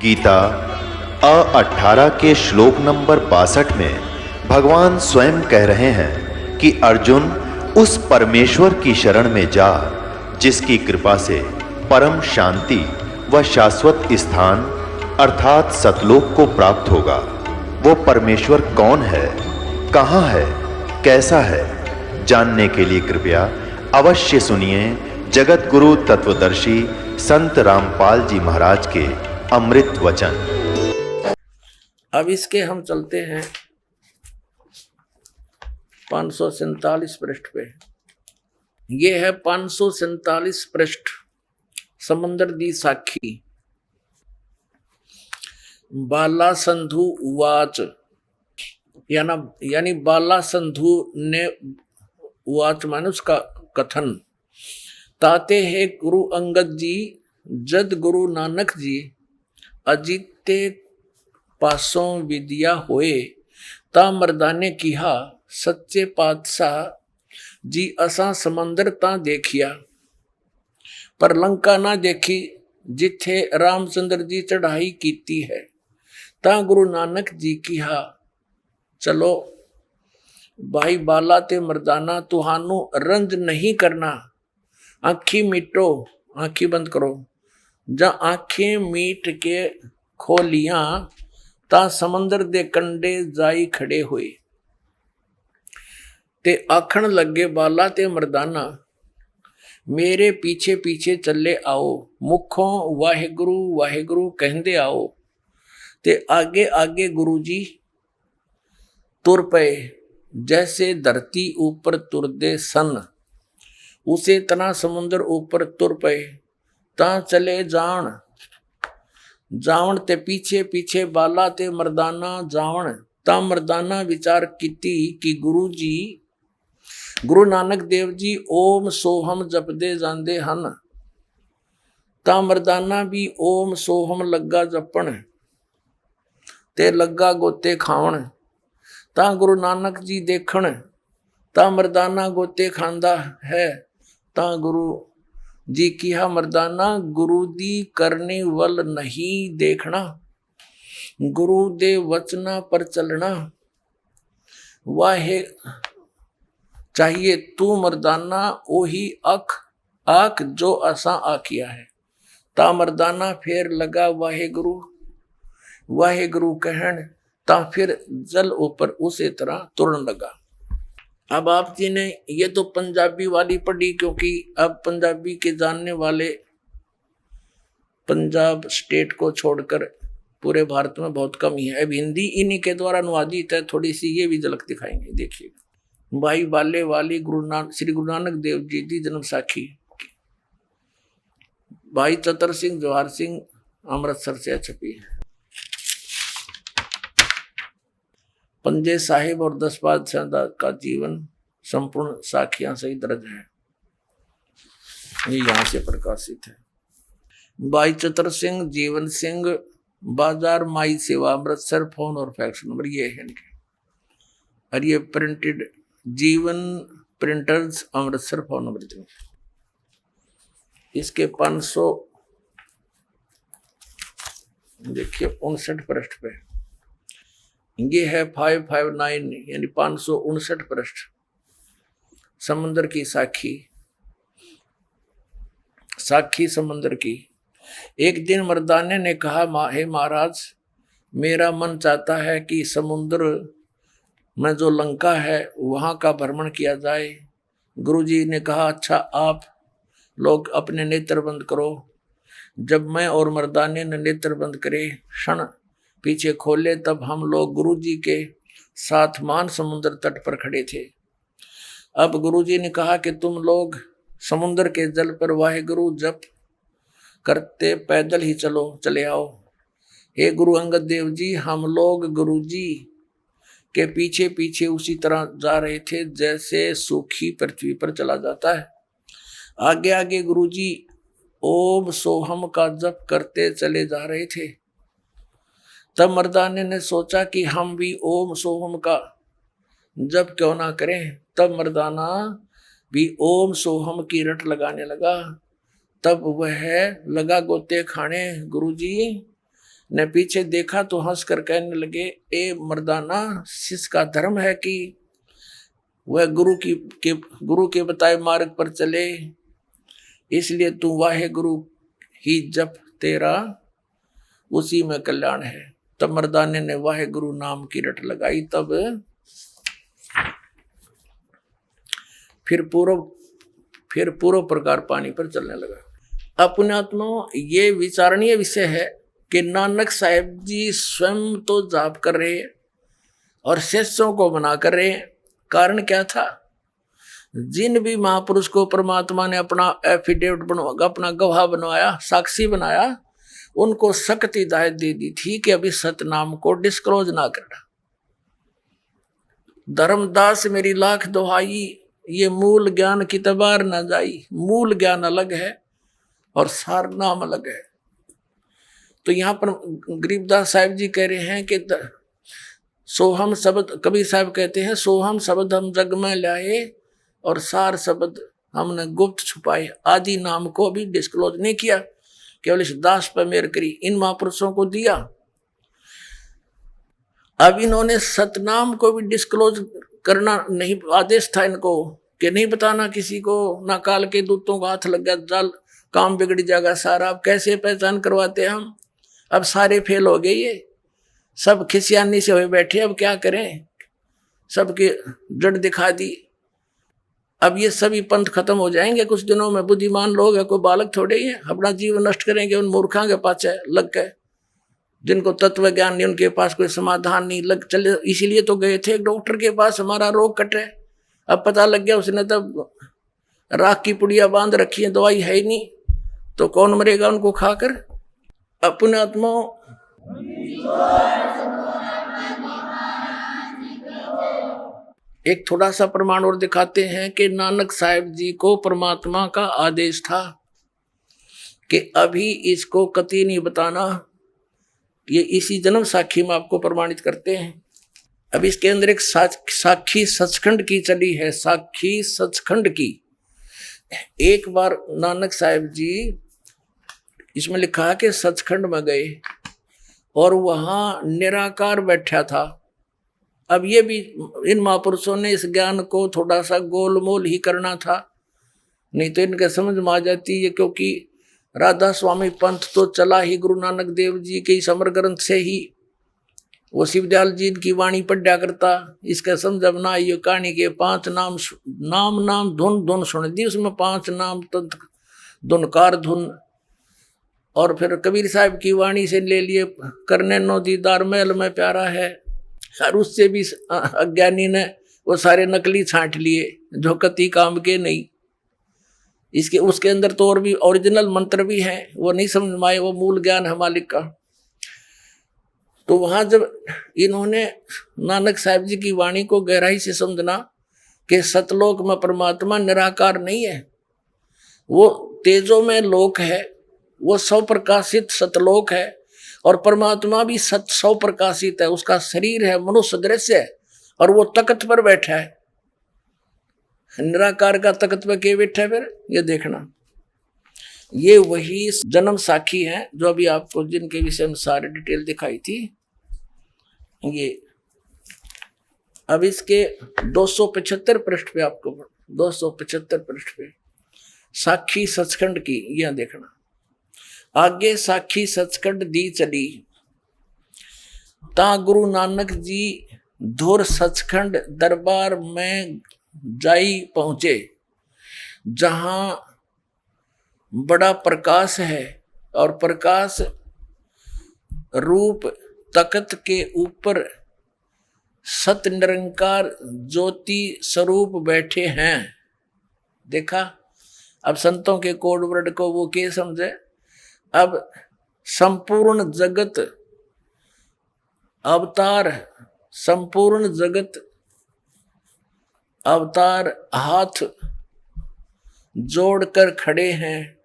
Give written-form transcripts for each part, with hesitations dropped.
गीता 18 के श्लोक नंबर 62 में भगवान स्वयं कह रहे हैं कि अर्जुन उस परमेश्वर की शरण में जा जिसकी कृपा से परम शांति व शाश्वत स्थान अर्थात सतलोक को प्राप्त होगा। वो परमेश्वर कौन है, कहाँ है, कैसा है, जानने के लिए कृपया अवश्य सुनिए जगत गुरु तत्वदर्शी संत रामपाल जी महाराज के अमृत वचन। अब इसके हम चलते हैं 547 पृष्ठ पे। ये है 547 पृष्ठ, समंदर दी साखी। बाला संधु उवाच, यानी बाला संधु ने उवाच माने उसका कथन। ताते है गुरु अंगद जी जद गुरु नानक जी अजिते पासों विद्या होए ता मर्दाने किहा सच्चे पातशाह जी असा समंदर ता देखिया पर लंका ना देखी जिथे रामचंद्र जी चढ़ाई कीती है। ता गुरु नानक जी किहा चलो भाई बाला ते मर्दाना तुहानू रंज नहीं करना, आँखी मीटो, आँखी बंद करो। जा आँखें मीट के खोलियां ता समंदर दे कंडे जाई खड़े हुए ते आखण लगे बाला ते मर्दाना मेरे पीछे पीछे चले आओ, मुखों वाहेगुरु वाहेगुरु कहंदे आओ। ते आगे आगे गुरुजी तुर पे जैसे धरती ऊपर तुरदे सन, उसे तना समुद्र ऊपर तुर पे ता चले जावण ते पीछे पीछे बाला ते मर्दाना जावण। ता मर्दाना विचार कीती कि गुरु नानक देव जी ओम सोहम जपदे जांदे हन। ता मर्दाना भी ओम सोहम लगा जपण ते लगा गोते खावण। ता गुरु नानक जी देखण ता मर्दाना गोते खांदा है। ता गुरु जी किहा मर्दाना गुरु दी करने वल नहीं देखना, गुरु दे वचना पर चलना वाहे चाहिए तू मर्दाना ओही आख जो असा आखिया है। ता मर्दाना फिर लगा वाहेगुरु वाहेगुरु कहन ता फिर जल ऊपर उसी तरह तुरन लगा। अब आप जी ने ये तो पंजाबी वाली पढ़ी, क्योंकि अब पंजाबी के जानने वाले पंजाब स्टेट को छोड़कर पूरे भारत में बहुत कम ही है। अब हिंदी इन्हीं के द्वारा अनुवादित है, थोड़ी सी ये भी झलक दिखाएंगे। देखिए भाई बाले वाली श्री गुरु नानक देव जी की जन्म साखी। भाई चतर सिंह जवाहर सिंह अमृतसर से छपी है। पंजे साहिब और 10 बादशाह का जीवन संपूर्ण साखियां सही दर्ज है, ये यहां से प्रकाशित है। भाई चतर सिंह जीवन सिंह बाजार माई सेवा अमृतसर, फोन और फैक्स नंबर ये है इनके। और ये प्रिंटेड जीवन प्रिंटर्स अमृतसर, फोन नंबर इसके 500 देखिए 59 पृष्ठ पे। ये है 559 यानी 559 पृष्ठ, समंदर की साखी। साखी समंदर की। एक दिन मर्दाने ने कहा हे महाराज मेरा मन चाहता है कि समुद्र में जो लंका है वहां का भ्रमण किया जाए। गुरुजी ने कहा अच्छा आप लोग अपने नेत्र बंद करो। जब मैं और मर्दाने ने नेत्र बंद करे क्षण पीछे खोले तब हम लोग गुरुजी के साथ मान समुद्र तट पर खड़े थे। अब गुरुजी ने कहा कि तुम लोग समुद्र के जल पर वाहेगुरु जप करते पैदल ही चले आओ। हे गुरु अंगद देव जी हम लोग गुरुजी के पीछे पीछे उसी तरह जा रहे थे जैसे सूखी पृथ्वी पर चला जाता है। आगे आगे गुरुजी ओम सोहम का जप करते चले जा रहे थे। तब मर्दाने ने सोचा कि हम भी ओम सोहम का जप क्यों ना करें। तब मर्दाना भी ओम सोहम की रट लगाने लगा। तब वह लगा गोते खाने गुरुजी ने पीछे देखा तो हंस कर कहने लगे, ए मर्दाना, शिष्य का धर्म है कि वह गुरु के बताए मार्ग पर चले, इसलिए तू वाहे गुरु ही जप, तेरा उसी में कल्याण है। तब मर्दाने ने वाहे गुरु नाम की रट लगाई। तब फिर पूर्व प्रकार पानी पर चलने लगा। अपने आत्मा ये विचारणीय विषय है कि नानक साहेब जी स्वयं तो जाप कर रहे हैं और शिष्यों को मना कर रहे हैं। कारण क्या था? जिन भी महापुरुष को परमात्मा ने अपना एफिडेविट बनवा, अपना गवाह बनवाया, साक्षी बनाया, उनको सख्त हिदायत दे दी थी कि अभी सतनाम को डिस्क्लोज ना करना। धर्मदास मेरी लाख दुहाई, ये मूल ज्ञान की तबार न जाई। मूल ज्ञान अलग है और सार नाम अलग है। तो यहाँ पर गरीबदास साहिब जी कह रहे हैं कि सोहम शब्द, कबीर साहब कहते हैं, सोहम शब्द हम जग में लाए और सार शब्द हमने गुप्त छुपाए। आदि नाम को भी डिस्क्लोज नहीं किया, केवल इस दास पर मेहर करी, इन महापुरुषों को दिया। अब इन्होंने सतनाम को भी डिस्क्लोज करना नहीं, आदेश था इनको कि नहीं बताना किसी को, ना काल के दूतों का हाथ लग गया, जाल काम बिगड़ जाएगा सारा। अब कैसे पहचान करवाते हम? अब सारे फेल हो गए, ये सब खिसियानी से हुए बैठे, अब क्या करें? सबके जड़ दिखा दी। अब ये सभी पंथ खत्म हो जाएंगे कुछ दिनों में। बुद्धिमान लोग है, कोई बालक थोड़े ही है, अपना जीवन नष्ट करेंगे उन मूर्खों के पास लग गए, जिनको तत्व ज्ञान नहीं, उनके पास कोई समाधान नहीं, लग चले। इसीलिए तो गए थे डॉक्टर के पास, हमारा रोग कटे। अब पता लग गया उसने तब राख की पुड़िया बांध रखी है, दवाई है ही नहीं, तो कौन मरेगा उनको खाकर? अपने आत्मा एक थोड़ा सा प्रमाण और दिखाते हैं कि नानक साहिब जी को परमात्मा का आदेश था कि अभी इसको कतई नहीं बताना। ये इसी जन्म साखी में आपको प्रमाणित करते हैं। अब इसके अंदर एक साखी सचखंड की चली है, साखी सचखंड की। एक बार नानक साहिब जी, इसमें लिखा है कि सचखंड में गए और वहां निराकार बैठा था। अब ये भी इन महापुरुषों ने इस ज्ञान को थोड़ा सा गोलमोल ही करना था, नहीं तो इनके समझ में आ जाती है। क्योंकि राधा स्वामी पंथ तो चला ही गुरु नानक देव जी के समर ग्रंथ से ही। वो शिवदयाल जी की वाणी पढ़ा करता, इसका समझ अब ना आई। कहानी के 5 नाम नाम धुन धुन सुन दी, उसमें 5 नाम तंत्र धुनकार धुन। और फिर कबीर साहब की वाणी से ले लिए, करने नो दीदार महल में प्यारा है। और उससे भी अज्ञानी ने वो सारे नकली छांट लिए जो कति काम के नहीं। इसके उसके अंदर तो और भी ओरिजिनल मंत्र भी हैं, वो नहीं समझ में आए, वो मूल ज्ञान है मालिक का। तो वहां जब इन्होंने नानक साहिब जी की वाणी को गहराई से समझना कि सतलोक में परमात्मा निराकार नहीं है, वो तेजो में लोक है, वो सौ प्रकाशित सतलोक है, और परमात्मा भी सौ प्रकाशित है। उसका शरीर है, मनुष्य दृश्य है, और वो तख्त पर बैठा है। निराकार का तख्त पर के बैठा है? फिर ये देखना, ये वही जन्म साखी है जो अभी आपको जिनके विषय में सारी डिटेल दिखाई थी। ये अब इसके 275 पृष्ठ पे, आपको 275 पृष्ठ पे साखी सचखंड की यह देखना। आगे साखी सचखंड दी चली, ता गुरु नानक जी धुर सचखंड दरबार में जाई पहुंचे, जहां बड़ा प्रकाश है और प्रकाश रूप तख्त के ऊपर सत निरंकार ज्योति स्वरूप बैठे हैं। देखा? अब संतों के कोड वर्ड को वो क्या समझे? अब संपूर्ण जगत अवतार, संपूर्ण जगत अवतार हाथ जोड़कर खड़े हैं।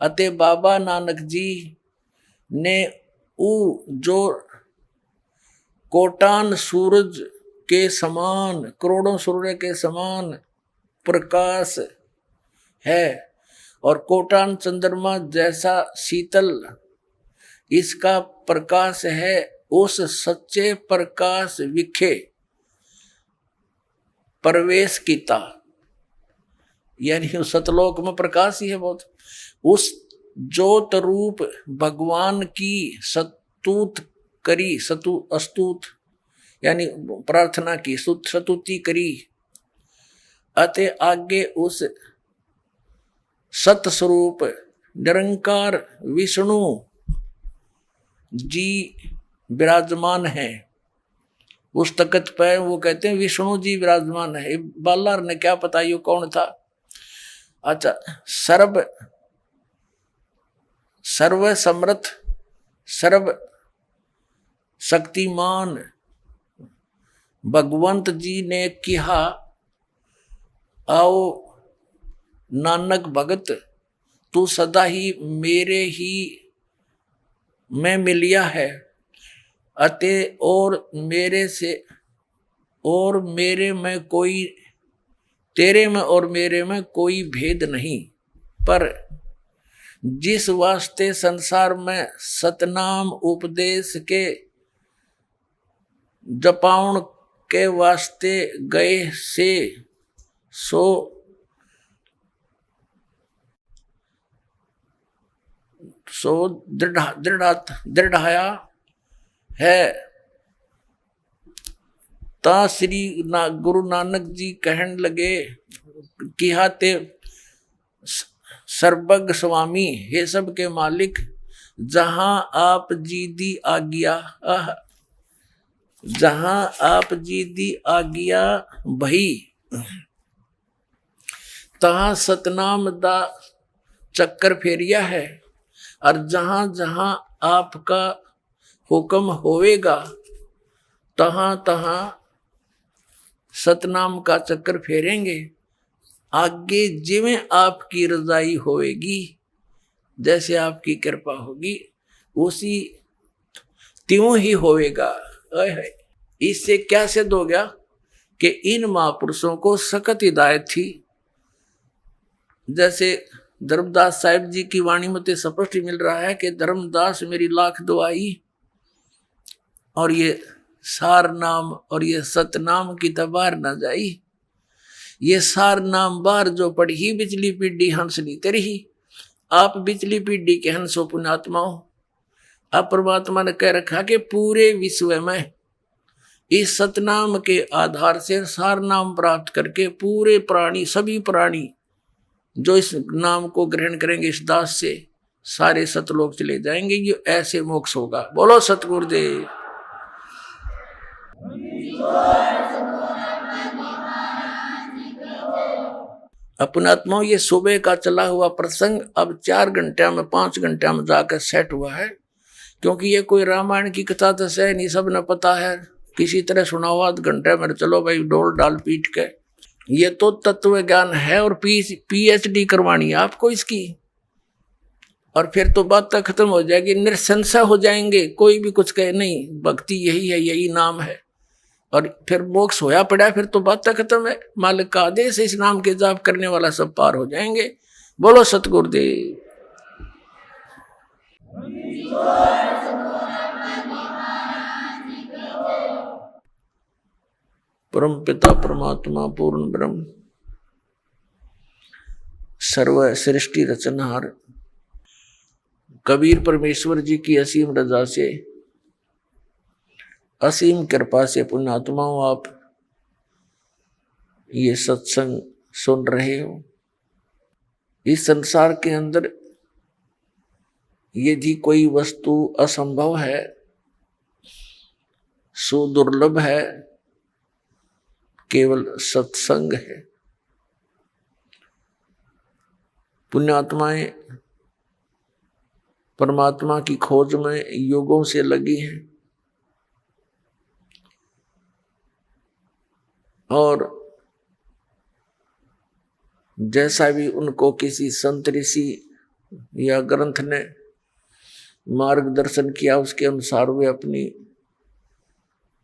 अतः बाबा नानक जी ने जो कोटान सूरज के समान, करोड़ों सूर्य के समान प्रकाश है और कोटान चंद्रमा जैसा शीतल इसका प्रकाश है उस सच्चे प्रकाश विखे प्रवेश कीता, यानी उस सतलोक में प्रकाश ही है बहुत। उस ज्योत रूप भगवान की स्तुत करी, अस्तुत यानी प्रार्थना की, स्तुति करी, अते आगे उस सत स्वरूप निरंकार विष्णु जी विराजमान है उस तख्त पे। वो कहते हैं विष्णु जी विराजमान है। बालार ने क्या पता ये कौन था। अच्छा, सर्व समर्थ सर्व शक्तिमान भगवंत जी ने कहा, आओ नानक भगत तू सदा ही मेरे ही में मिलिया है, अते और मेरे से और मेरे में कोई, तेरे में और मेरे में कोई भेद नहीं। पर जिस वास्ते संसार में सतनाम उपदेश के जपाउन के वास्ते गए से सो दृढ़ाया है, ता श्री गुरु नानक जी कहन लगे कि हाते सर्वज्ञ स्वामी, हे सब के मालिक, जहां आप जी दी आज्ञा, जहां आप जी दी आज्ञा भई, तहां सतनाम दा चक्कर फेरिया है। और जहां जहां आपका हुक्म होवेगा तहां तहां सतनाम का चक्कर फेरेंगे। आगे जिवें आपकी रजाई होएगी, जैसे आपकी कृपा होगी उसी त्यों ही होएगा। इससे क्या सिद्ध हो गया कि इन महापुरुषों को सख्त हिदायत थी। जैसे धर्मदास साहिब जी की वाणी में स्पष्ट मिल रहा है कि धर्मदास मेरी लाख दुआई, और ये सार नाम और ये सतनाम की तबार न जाई। ये सार नाम बार जो पढ़ी बिचली पीढ़ी हंस ली तेरी ही। आप बिचली पीढ़ी के हंसो पुण्यात्माओं। अब परमात्मा ने कह रखा कि पूरे विश्व में इस सतनाम के आधार से सार नाम प्राप्त करके पूरे प्राणी, सभी प्राणी जो इस नाम को ग्रहण करेंगे इस दास से, सारे सतलोक चले जाएंगे। ये ऐसे मोक्ष होगा। बोलो सतगुरुदेव। अपने आत्माओं, ये सुबह का चला हुआ प्रसंग अब 4 घंटे में 5 घंटे में जाकर सेट हुआ है, क्योंकि ये कोई रामायण की कथा तो है नहीं, सब ने पता है। किसी तरह सुनाओ आध घंटे में, चलो भाई डोल डाल पीट के। ये तो तत्व ज्ञान है और PhD करवानी है आपको इसकी, और फिर तो बात तक खत्म हो जाएगी, निरसंशय हो जाएंगे। कोई भी कुछ कहे नहीं, भक्ति यही है, यही नाम है, और फिर मोक्ष होया पड़ा, फिर तो बात तक खत्म है। मालिक का आदेश, इस नाम के जाप करने वाला सब पार हो जाएंगे। बोलो सतगुरुदेव। परम पिता परमात्मा पूर्ण ब्रह्म सर्व सृष्टि रचनहार कबीर परमेश्वर जी की असीम रजा से, असीम कृपा से पुण्यात्माओं आप ये सत्संग सुन रहे हो। इस संसार के अंदर यदि कोई वस्तु असंभव है, सुदुर्लभ है, केवल सत्संग है। पुण्यात्माएं परमात्मा की खोज में युगों से लगी हैं, और जैसा भी उनको किसी संत ऋषि या ग्रंथ ने मार्गदर्शन किया, उसके अनुसार वे अपनी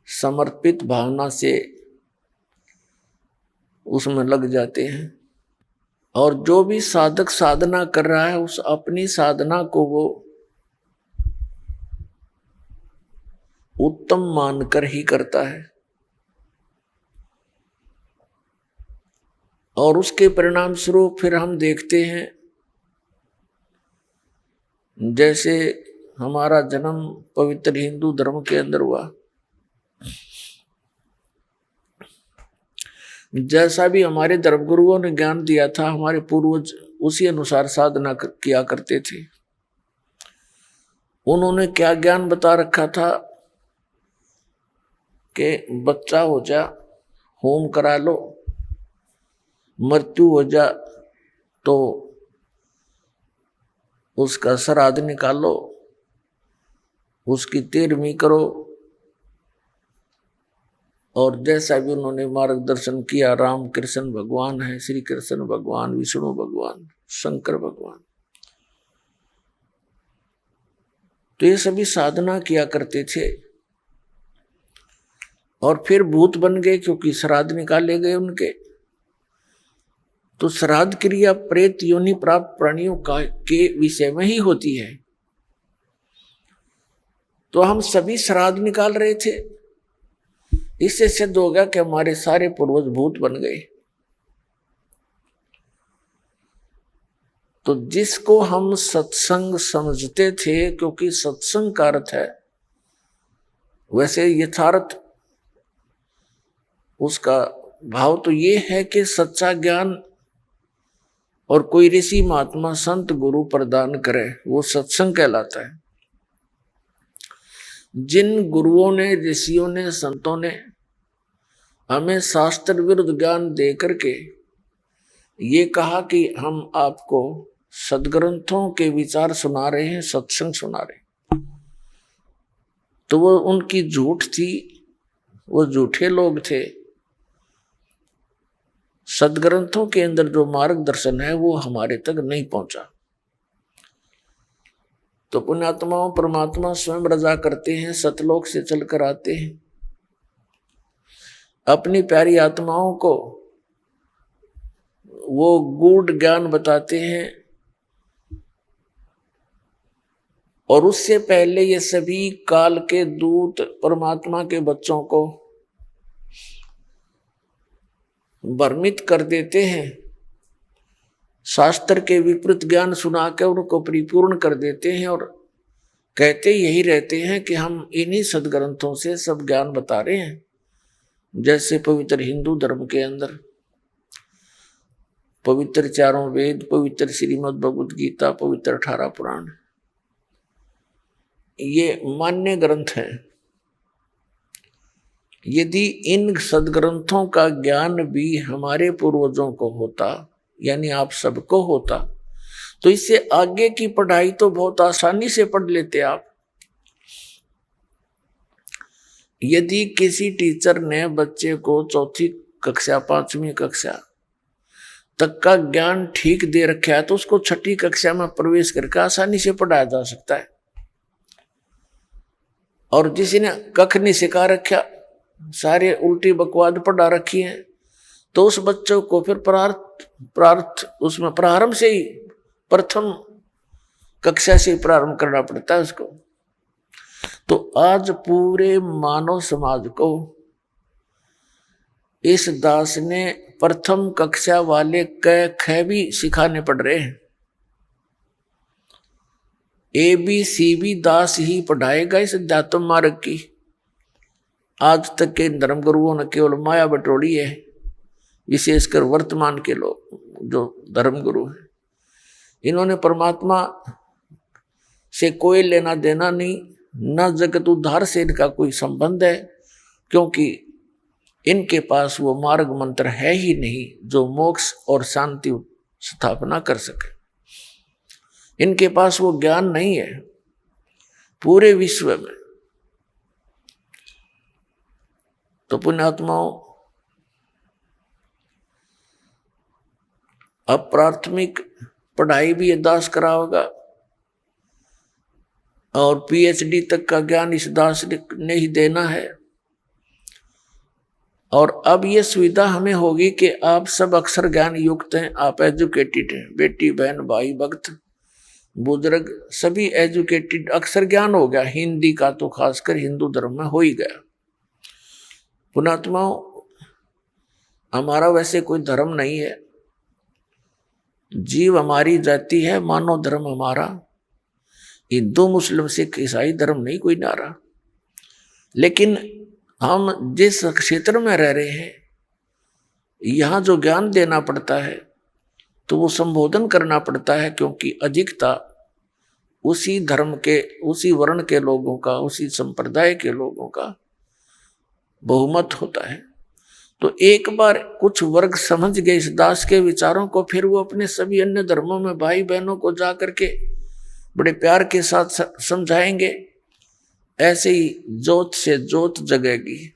समर्पित भावना से उसमें लग जाते हैं। और जो भी साधक साधना कर रहा है, उस अपनी साधना को वो उत्तम मानकर ही करता है, और उसके परिणाम स्वरूप फिर हम देखते हैं जैसे हमारा जन्म पवित्र हिंदू धर्म के अंदर हुआ, जैसा भी हमारे धर्मगुरुओं ने ज्ञान दिया था, हमारे पूर्वज उसी अनुसार साधना किया करते थे। उन्होंने क्या ज्ञान बता रखा था कि बच्चा हो जा होम करा लो, मृत्यु हो जा तो उसका श्राद्ध निकालो, उसकी 13वीं करो, और जैसा भी उन्होंने मार्गदर्शन किया, राम कृष्ण भगवान है, श्री कृष्ण भगवान, विष्णु भगवान, शंकर भगवान, तो ये सभी साधना किया करते थे। और फिर भूत बन गए क्योंकि श्राद्ध निकाले गए उनके। तो श्राद्ध क्रिया प्रेत योनि प्राप्त प्राणियों के विषय में ही होती है। तो हम सभी श्राद्ध निकाल रहे थे, इससे सिद्ध हो गया कि हमारे सारे पूर्वज भूत बन गए। तो जिसको हम सत्संग समझते थे, क्योंकि सत्संग का अर्थ है, वैसे यथार्थ उसका भाव तो ये है कि सच्चा ज्ञान और कोई ऋषि महात्मा संत गुरु प्रदान करे, वो सत्संग कहलाता है। जिन गुरुओं ने, ऋषियों ने, संतों ने हमें शास्त्र विरुद्ध ज्ञान दे करके ये कहा कि हम आपको सदग्रंथों के विचार सुना रहे हैं, सत्संग सुना रहे हैं, तो वो उनकी झूठ थी, वो झूठे लोग थे। सदग्रंथों के अंदर जो मार्गदर्शन है वो हमारे तक नहीं पहुंचा। तो पुण्यात्माओं, परमात्मा स्वयं रजा करते हैं, सतलोक से चलकर आते हैं, अपनी प्यारी आत्माओं को वो गूढ़ ज्ञान बताते हैं, और उससे पहले ये सभी काल के दूत परमात्मा के बच्चों को भ्रमित कर देते हैं, शास्त्र के विपरीत ज्ञान सुना के उनको परिपूर्ण कर देते हैं, और कहते यही रहते हैं कि हम इन्हीं सदग्रंथों से सब ज्ञान बता रहे हैं। जैसे पवित्र हिंदू धर्म के अंदर पवित्र 4 वेद, पवित्र श्रीमद् भगवद गीता, पवित्र 18 पुराण, ये मान्य ग्रंथ हैं। यदि इन सदग्रंथों का ज्ञान भी हमारे पूर्वजों को होता, यानी आप सबको होता, तो इससे आगे की पढ़ाई तो बहुत आसानी से पढ़ लेते आप। यदि किसी टीचर ने बच्चे को 4वीं कक्षा 5वीं कक्षा तक का ज्ञान ठीक दे रखा है, तो उसको 6ठी कक्षा में प्रवेश करके आसानी से पढ़ाया जा सकता है। और जिसी ने कख नहीं सिखा रखा, सारे उल्टी बकवाद पढ़ा रखी है, तो उस बच्चों को फिर उसमें प्रारंभ से ही, प्रथम कक्षा से प्रारंभ करना पड़ता है उसको। तो आज पूरे मानव समाज को इस दास ने प्रथम कक्षा वाले क ख भी सिखाने पड़ रहे हैं। ABCD दास ही पढ़ाएगा इस अध्यात्म मार्ग की। आज तक के धर्मगुरुओं ने केवल माया बटोरी है, विशेषकर वर्तमान के लोग जो धर्मगुरु हैं, इन्होंने परमात्मा से कोई लेना देना नहीं, न जगत उद्धार से इनका कोई संबंध है, क्योंकि इनके पास वो मार्ग मंत्र है ही नहीं जो मोक्ष और शांति स्थापना कर सके। इनके पास वो ज्ञान नहीं है पूरे विश्व में। तो पुण्यात्माओं, अब प्राथमिक पढ़ाई भी ये दास करा होगा, और PhD तक का ज्ञान इस दास ने ही देना है। और अब ये सुविधा हमें होगी कि आप सब अक्षर ज्ञान युक्त हैं, आप एजुकेटेड हैं, बेटी बहन भाई भक्त बुजुर्ग सभी एजुकेटेड, अक्सर ज्ञान हो गया, हिंदी का तो खासकर हिंदू धर्म में हो ही गया। पुणात्माओं, हमारा वैसे कोई धर्म नहीं है, जीव हमारी जाति है, मानव धर्म हमारा हिंदू मुस्लिम सिख ईसाई धर्म नहीं कोई नारा। लेकिन हम जिस क्षेत्र में रह रहे हैं, यहाँ जो ज्ञान देना पड़ता है तो वो संबोधन करना पड़ता है, क्योंकि अधिकता उसी धर्म के, उसी वर्ण के लोगों का, उसी संप्रदाय के लोगों का बहुमत होता है। तो एक बार कुछ वर्ग समझ गए इस दास के विचारों को, फिर वो अपने सभी अन्य धर्मों में भाई बहनों को जा करके बड़े प्यार के साथ समझाएंगे। ऐसे ही जोत से जोत जगेगी।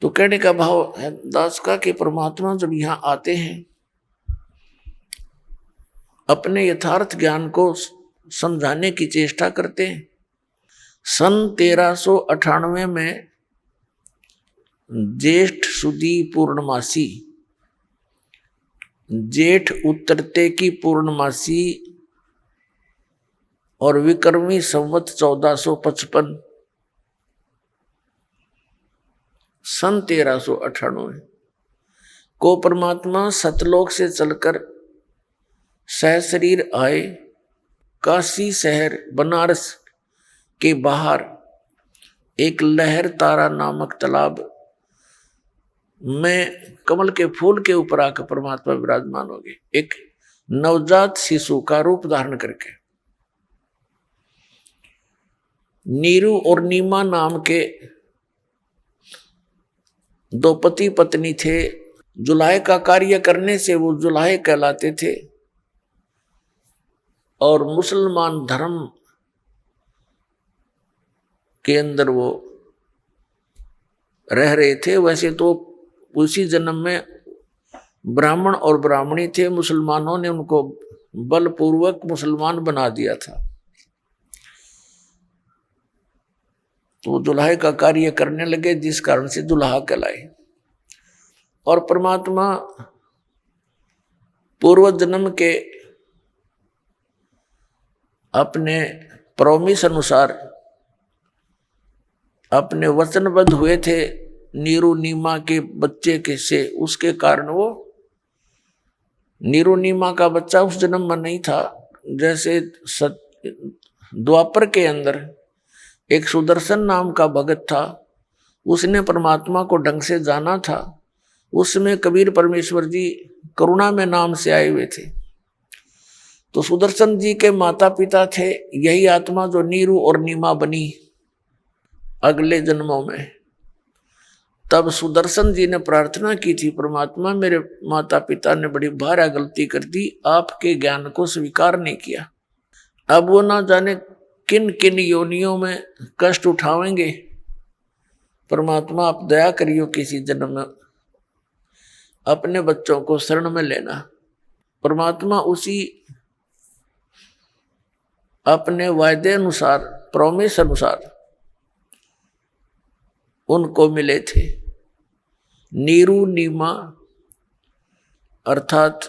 तो कहने का भाव है दास का कि परमात्मा जब यहाँ आते हैं, अपने यथार्थ ज्ञान को समझाने की चेष्टा करते हैं। सन 1398 में जेठ सुदी पूर्णमासी, जेठ उतरते की पूर्णमासी और विक्रमी संवत 1455, सन 1398 को परमात्मा सतलोक से चलकर सहशरीर आए। काशी शहर बनारस के बाहर एक लहर तारा नामक तालाब में कमल के फूल के ऊपर आकर परमात्मा विराजमान हो गए, एक नवजात शिशु का रूप धारण करके। नीरू और नीमा नाम के दो पति पत्नी थे। जुलाहे का कार्य करने से वो जुलाहे कहलाते थे और मुसलमान धर्म के अंदर वो रह रहे थे। वैसे तो उसी जन्म में ब्राह्मण और ब्राह्मणी थे, मुसलमानों ने उनको बलपूर्वक मुसलमान बना दिया था। तो दुल्हे का कार्य करने लगे, जिस कारण से दुल्हा कहलाए। और परमात्मा पूर्व जन्म के अपने प्रॉमिस अनुसार अपने वचनबद्ध हुए थे नीरू नीमा के बच्चे के से, उसके कारण वो नीरू नीमा का बच्चा उस जन्म में नहीं था। जैसे द्वापर के अंदर एक सुदर्शन नाम का भगत था, उसने परमात्मा को ढंग से जाना था। उसमें कबीर परमेश्वर जी करुणा में नाम से आए हुए थे। तो सुदर्शन जी के माता पिता थे यही आत्मा जो नीरू और नीमा बनी अगले जन्मों में। तब सुदर्शन जी ने प्रार्थना की थी, परमात्मा मेरे माता पिता ने बड़ी भारी गलती कर दी, आपके ज्ञान को स्वीकार नहीं किया। अब वो ना जाने किन किन योनियों में कष्ट उठावेंगे। परमात्मा आप दया करियो, किसी जन्म में अपने बच्चों को शरण में लेना। परमात्मा उसी अपने वायदे अनुसार, प्रॉमिस अनुसार उनको मिले थे। नीरू नीमा अर्थात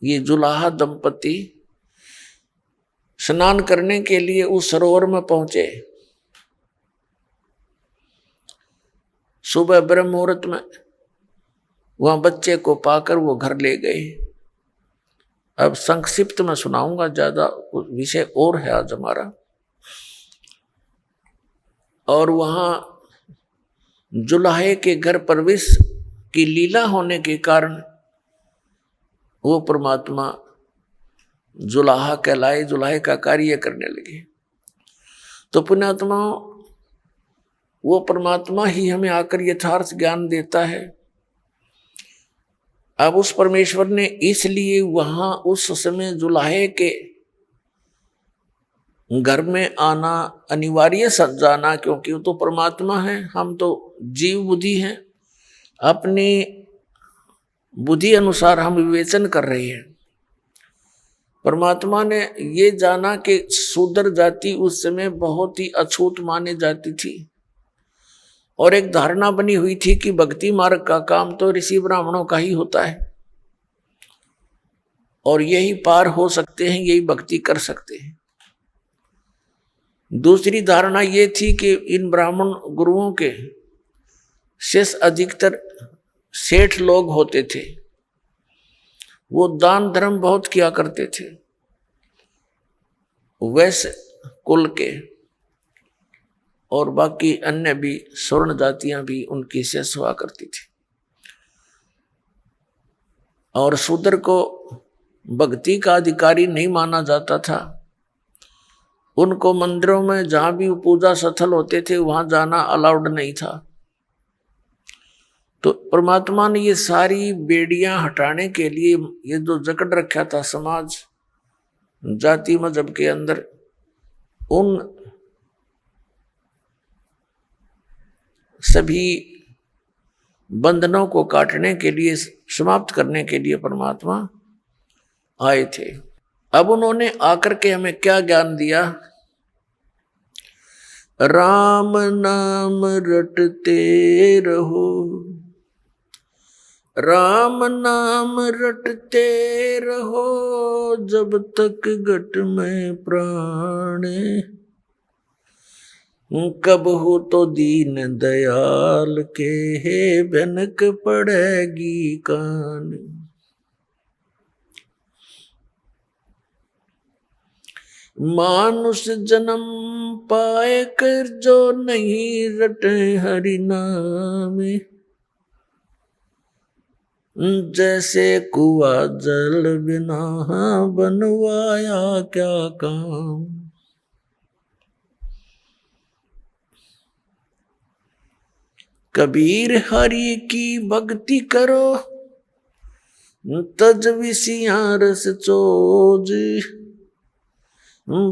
ये जुलाहा दंपति स्नान करने के लिए उस सरोवर में पहुंचे। सुबह ब्रह्म मुहूर्त में वहां बच्चे को पाकर वो घर ले गए। अब संक्षिप्त में सुनाऊंगा, ज्यादा विषय और है आज हमारा। और वहां जुलाहे के घर प्रवेश की लीला होने के कारण वो परमात्मा जुलाहा कहलाए, जुलाहे का कार्य करने लगे। तो पुण्यात्मा, वो परमात्मा ही हमें आकर यथार्थ ज्ञान देता है। अब उस परमेश्वर ने इसलिए वहां उस समय जुलाहे के घर में आना अनिवार्य जाना, क्योंकि वो तो परमात्मा है, हम तो जीव बुद्धि हैं। अपनी बुद्धि अनुसार हम विवेचन कर रहे हैं। परमात्मा ने ये जाना कि शूद्र जाति उस समय बहुत ही अछूत मानी जाती थी और एक धारणा बनी हुई थी कि भक्ति मार्ग का काम तो ऋषि ब्राह्मणों का ही होता है। और यही पार हो सकते हैं, यही भक्ति कर सकते हैं। दूसरी धारणा ये थी कि इन ब्राह्मण गुरुओं के शिष्य अधिकतर सेठ लोग होते थे, वो दान धर्म बहुत किया करते थे, वैश्य कुल के, और बाकी अन्य भी स्वर्ण जातियां भी उनकी शिष्य हुआ करती थी। और शूद्र को भक्ति का अधिकारी नहीं माना जाता था, उनको मंदिरों में जहां भी पूजा स्थल होते थे वहां जाना अलाउड नहीं था। तो परमात्मा ने ये सारी बेड़ियां हटाने के लिए ये जो जकड़ रखा था समाज जाति मजहब के अंदर, उन सभी बंधनों को काटने के लिए, समाप्त करने के लिए परमात्मा आए थे। अब उन्होंने आकर के हमें क्या ज्ञान दिया? राम नाम रटते रहो, राम नाम रटते रहो, जब तक घट में प्राण, कब हो तो दीन दयाल के भनक पड़ेगी कान। मानुष जन्म पाए कर जो नहीं रटे हरि नाम, जैसे कुआ जल बिना बनवाया क्या काम। कबीर हरि की भक्ति करो, तज विसिया रस चोज,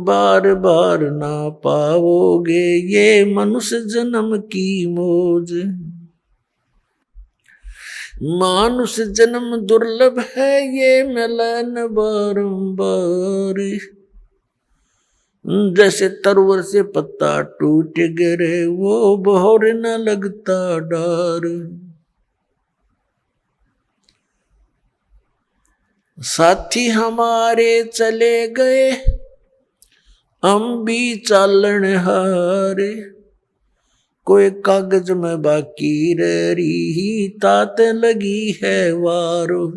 बार बार ना पाओगे ये मनुष्य जन्म की मौज। मानुष जन्म दुर्लभ है ये मिलन बारंबार, जैसे तरवर से पत्ता टूट गिरे वो बहोर न लगता डार। साथी हमारे चले गए हम भी चालन हारे, कोई कागज में बाकी रही तात लगी है वारो।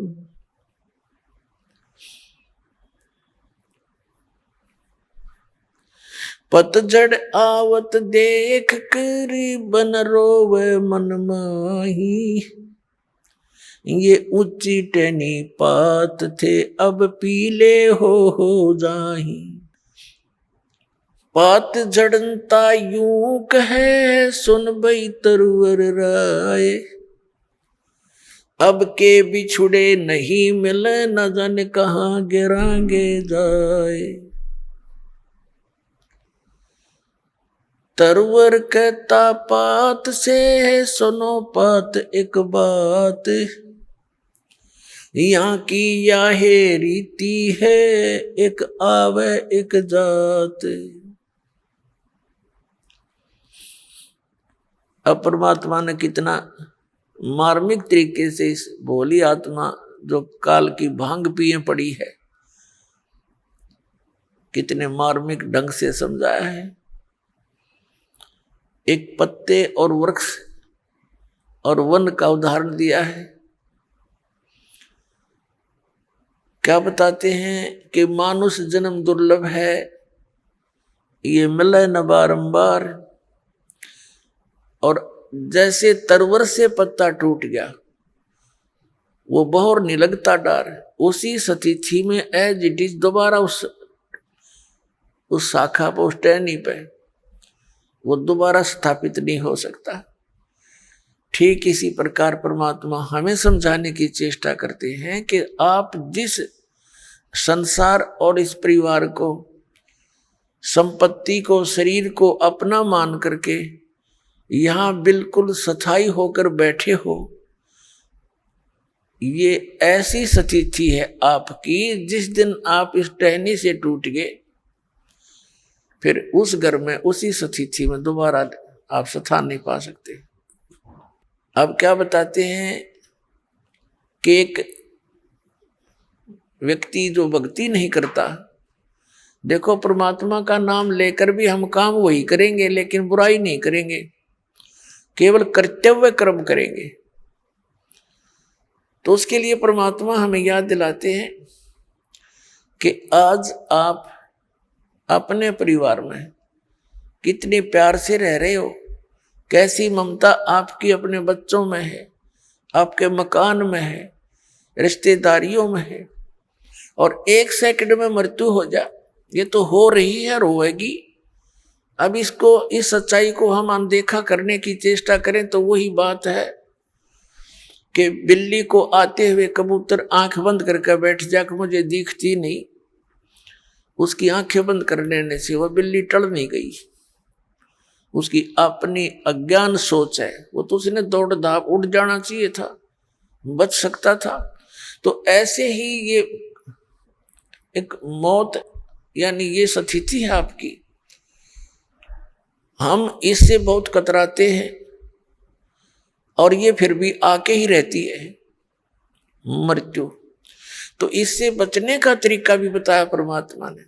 पतझड़ आवत देख कर बन रोवे मन माही, ये ऊंची टहनी पात थे अब पीले हो जाही। पात झड़नता यूं कहे सुन बई तरवर राय, अब के बिछुड़े नहीं मिले न जाने कहाँ गिरांगे जाए। तरवर कहता पात से सुनो पात एक बात, यहाँ की याहे रीति है एक आवे एक जात। अब परमात्मा ने कितना मार्मिक तरीके से इस भोली आत्मा जो काल की भांग पिए पड़ी है, कितने मार्मिक ढंग से समझाया है। एक पत्ते और वृक्ष और वन का उदाहरण दिया है। क्या बताते हैं कि मानुष जन्म दुर्लभ है, ये मिले न बारंबार। और जैसे तरवर से पत्ता टूट गया वो बहोर नहीं लगता डार, उसी स्थिति में एज इट इज दोबारा उस शाखा पर, उस टहनी पे वो दोबारा स्थापित नहीं हो सकता। ठीक इसी प्रकार परमात्मा हमें समझाने की चेष्टा करते हैं कि आप जिस संसार और इस परिवार को, संपत्ति को, शरीर को अपना मान करके यहां बिल्कुल स्थायी होकर बैठे हो, ये ऐसी स्थिति है आपकी, जिस दिन आप इस टहनी से टूट गए फिर उस घर में, उसी स्थिति में दोबारा आप स्थान नहीं पा सकते। अब क्या बताते हैं कि एक व्यक्ति जो भक्ति नहीं करता, देखो परमात्मा का नाम लेकर भी हम काम वही करेंगे, लेकिन बुराई नहीं करेंगे, केवल कर्तव्य कर्म करेंगे। तो उसके लिए परमात्मा हमें याद दिलाते हैं कि आज आप अपने परिवार में कितने प्यार से रह रहे हो, कैसी ममता आपकी अपने बच्चों में है, आपके मकान में है, रिश्तेदारियों में है, और एक सेकंड में मृत्यु हो जाए, ये तो हो रही है, रोएगी। अब इसको, इस सच्चाई को हम अनदेखा करने की चेष्टा करें तो वही बात है कि बिल्ली को आते हुए कबूतर आंख बंद करके बैठ जाकर मुझे दिखती नहीं, उसकी आंखें बंद कर लेने से वह बिल्ली टल नहीं गई, उसकी अपनी अज्ञान सोच है, वो तो उसने दौड़ धाप उड़ जाना चाहिए था, बच सकता था। तो ऐसे ही ये एक मौत यानी ये स्थिति है आपकी, हम इससे बहुत कतराते हैं और ये फिर भी आके ही रहती है मृत्यु। तो इससे बचने का तरीका भी बताया परमात्मा ने।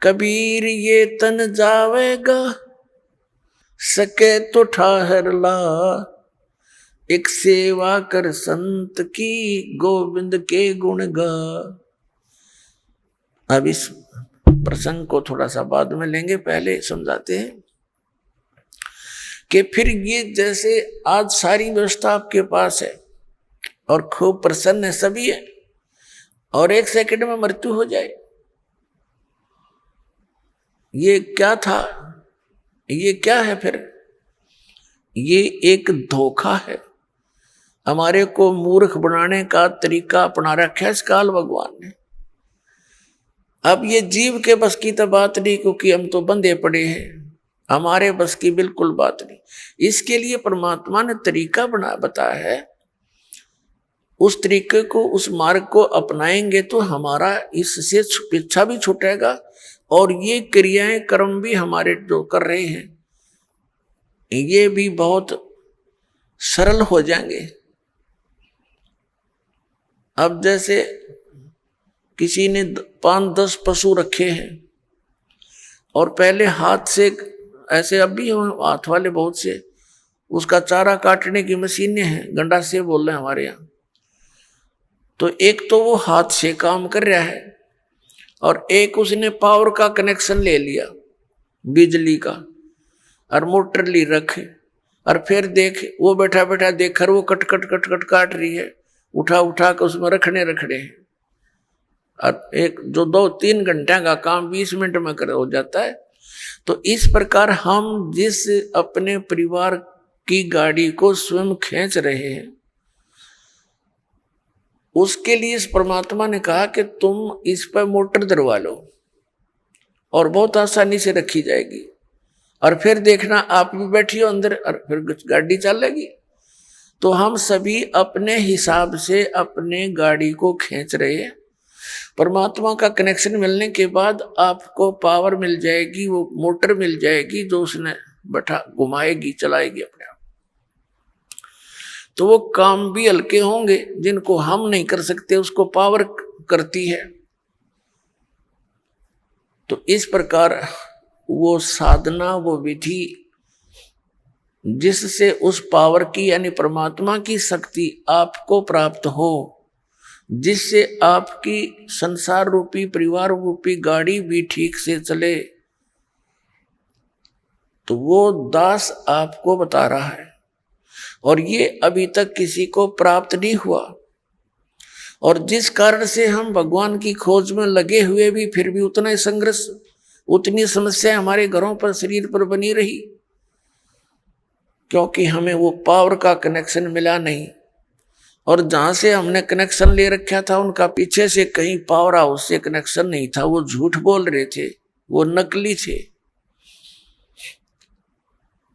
कबीर ये तन जावेगा, सके तो ठहर ला, एक सेवा कर संत की, गोविंद के गुण गा। अब इस प्रसंग को थोड़ा सा बाद में लेंगे, पहले समझाते हैं कि फिर ये जैसे आज सारी व्यवस्था आपके पास है और खूब प्रसन्न है, सभी है, और एक सेकंड में मृत्यु हो जाए, ये क्या था, ये क्या है? फिर ये एक धोखा है, हमारे को मूर्ख बनाने का तरीका अपना रखा है इस काल भगवान ने। अब ये जीव के बस की तो बात नहीं, क्योंकि हम तो बंधे पड़े हैं, हमारे बस की बिल्कुल बात नहीं। इसके लिए परमात्मा ने तरीका बताया है, उस तरीके को, उस मार्ग को अपनाएंगे तो हमारा इससे पीछा भी छूटेगा और ये क्रियाएं कर्म भी हमारे जो कर रहे हैं ये भी बहुत सरल हो जाएंगे। अब जैसे किसी ने 5-10 पशु रखे हैं और पहले हाथ से, ऐसे अब भी हाथ वाले बहुत से, उसका चारा काटने की मशीनें हैं, गंडा से बोल रहे हैं हमारे यहाँ। तो एक तो वो हाथ से काम कर रहा है और एक उसने पावर का कनेक्शन ले लिया, बिजली का, और मोटर ली रखे, और फिर देख वो बैठा बैठा देख कर वो कट कट कट कट काट रही है, उठा उठा कर उसमें रखने हैं। और एक जो 2-3 घंटे का काम 20 मिनट में कर हो जाता है। तो इस प्रकार हम जिस अपने परिवार की गाड़ी को स्वयं खींच रहे हैं, उसके लिए इस परमात्मा ने कहा कि तुम इस पर मोटर दरवा लो और बहुत आसानी से रखी जाएगी, और फिर देखना आप भी बैठी हो अंदर और फिर गाड़ी चलेगी। तो हम सभी अपने हिसाब से अपने गाड़ी को खींच रहे हैं। परमात्मा का कनेक्शन मिलने के बाद आपको पावर मिल जाएगी, वो मोटर मिल जाएगी जो उसने बैठा घुमाएगी, चलाएगी अपने आप। तो वो काम भी हल्के होंगे, जिनको हम नहीं कर सकते उसको पावर करती है। तो इस प्रकार वो साधना, वो विधि जिससे उस पावर की यानी परमात्मा की शक्ति आपको प्राप्त हो, जिससे आपकी संसार रूपी परिवार रूपी गाड़ी भी ठीक से चले, तो वो दास आपको बता रहा है। और ये अभी तक किसी को प्राप्त नहीं हुआ, और जिस कारण से हम भगवान की खोज में लगे हुए भी फिर भी उतना ही संघर्ष, उतनी समस्या हमारे घरों पर, शरीर पर बनी रही, क्योंकि हमें वो पावर का कनेक्शन मिला नहीं। और जहां से हमने कनेक्शन ले रखा था उनका पीछे से कहीं पावर हाउस से कनेक्शन नहीं था, वो झूठ बोल रहे थे, वो नकली थे।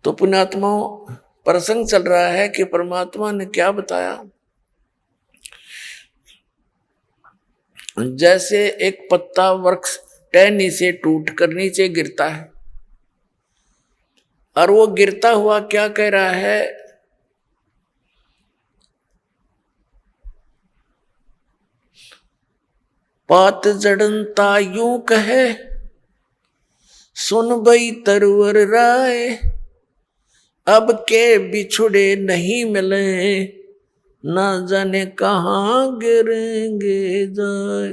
तो पुण्यात्माओं, प्रसंग चल रहा है कि परमात्मा ने क्या बताया। जैसे एक पत्ता वृक्ष टहनी से टूट कर नीचे गिरता है, और वो गिरता हुआ क्या कह रहा है, पात जड़नता यूं कहे सुन बई तरवर राय, अब के बिछुड़े नहीं मिले ना जाने कहां गिरेंगे जाए।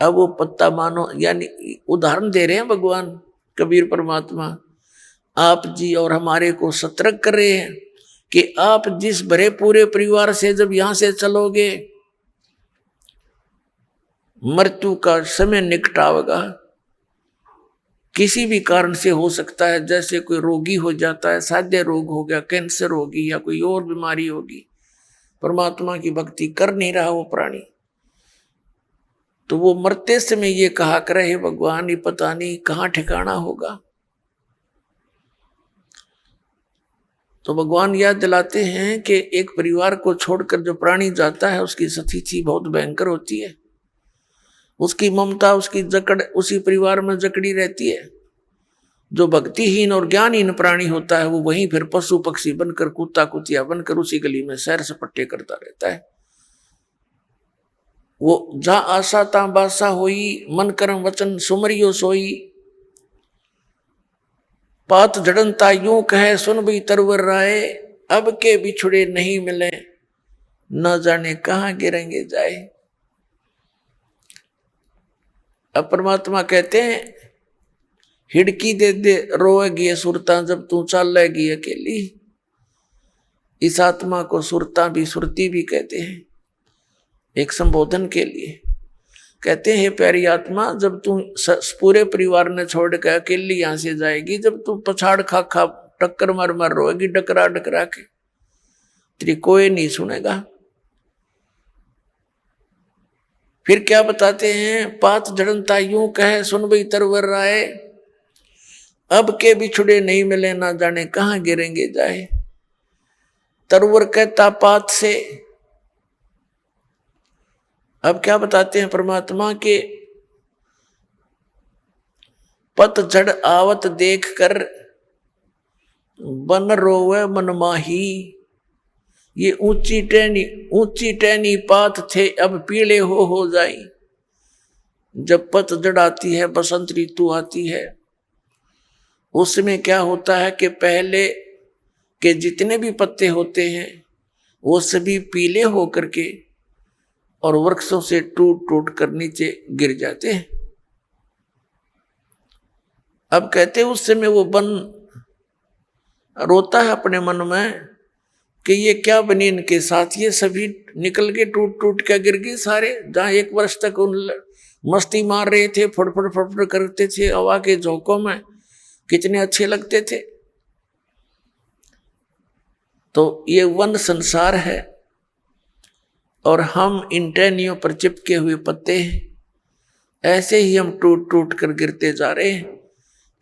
अब वो पत्ता मानो, यानी उदाहरण दे रहे हैं भगवान कबीर परमात्मा आप जी, और हमारे को सतर्क कर रहे हैं कि आप जिस भरे पूरे परिवार से जब यहां से चलोगे, मृत्यु का समय निकट आवेगा। किसी भी कारण से हो सकता है, जैसे कोई रोगी हो जाता है, साध्य रोग हो गया, कैंसर होगी या कोई और बीमारी होगी, परमात्मा की भक्ति कर नहीं रहा वो प्राणी, तो वो मरते समय ये कहा करे हे भगवान ये पता नहीं कहाँ ठिकाना होगा। तो भगवान याद दिलाते हैं कि एक परिवार को छोड़कर जो प्राणी जाता है उसकी स्थिति बहुत भयंकर होती है, उसकी ममता उसकी जकड़ उसी परिवार में जकड़ी रहती है। जो भक्तिहीन और ज्ञानहीन प्राणी होता है वो वहीं फिर पशु पक्षी बनकर, कुत्ता कुतिया बनकर उसी गली में सैर सपट्टे करता रहता है। वो जहां आशा ता बासा होई, मन कर्म वचन सुमरियो सोई, पात जड़नता यूं कहे सुन भी तरवर राय, अब के बिछुड़े नहीं मिले न जाने कहां गिरेंगे जाए। अब परमात्मा कहते हैं हिड़की दे दे रोएगी सुरता जब तू चलेगी अकेली। इस आत्मा को सुरता भी सुरती भी कहते हैं, एक संबोधन के लिए कहते हैं प्यारी आत्मा जब तू पूरे परिवार ने छोड़ के अकेली यहां से जाएगी, जब तू पछाड़ खा खा टक्कर मार मार रोएगी डकरा डकरा के, तेरी कोई नहीं सुनेगा। फिर क्या बताते हैं, पात जड़नता यूं कहे सुन बई तरवर राय, अब के बिछुड़े नहीं मिले ना जाने कहां गिरेंगे जाए। तरवर कहता पात से। अब क्या बताते हैं परमात्मा के पतझड़ आवत देख कर बन रोवे मनमाही, ये ऊंची टहनी पात थे अब पीले हो जाई। जब पतझड़ आती है, बसंत ऋतु आती है, उसमें क्या होता है कि पहले के जितने भी पत्ते होते हैं वो सभी पीले होकर के और वृक्षों से टूट टूट कर नीचे गिर जाते हैं। अब कहते हैं उस समय वो बन रोता है अपने मन में कि ये क्या बनी इनके साथ, ये सभी निकल के टूट टूट के गिर गए सारे। जहां एक वर्ष तक उन मस्ती मार रहे थे, फड़फड़ फड़फड़ करते थे हवा के झोंकों में, कितने अच्छे लगते थे। तो ये वन संसार है और हम इन टहनियों पर चिपके हुए पत्ते हैं। ऐसे ही हम टूट टूट कर गिरते जा रहे हैं।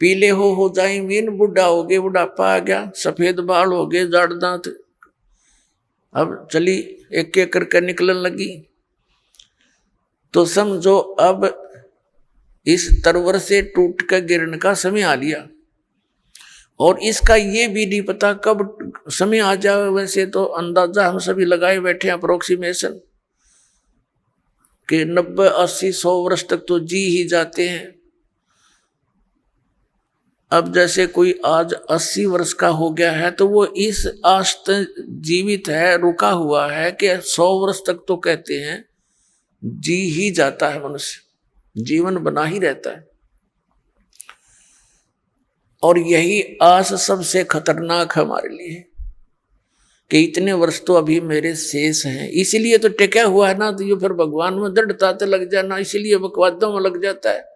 पीले हो जाएंगे, बुढ़ा हो गए, बुढ़ापा आ गया, सफेद बाल हो गए, जाड़ दांत, अब चली एक एक करके निकलने लगी। तो समझो अब इस तरवर से टूट कर गिरने का समय आ लिया और इसका ये भी नहीं पता कब समय आ जाए। वैसे तो अंदाजा हम सभी लगाए बैठे हैं, अप्रोक्सीमेशन, कि 90, 80, 100 वर्ष तक तो जी ही जाते हैं। अब जैसे कोई आज 80 वर्ष का हो गया है तो वो इस आश तक जीवित है, रुका हुआ है कि 100 वर्ष तक तो कहते हैं जी ही जाता है, मनुष्य जीवन बना ही रहता है। और यही आस सबसे खतरनाक है हमारे लिए कि इतने वर्ष तो अभी मेरे शेष हैं, इसीलिए तो टिका हुआ है ना। तो ये फिर भगवान में दृढ़ता तो लग जाना, इसीलिए बकवादों में लग जाता है।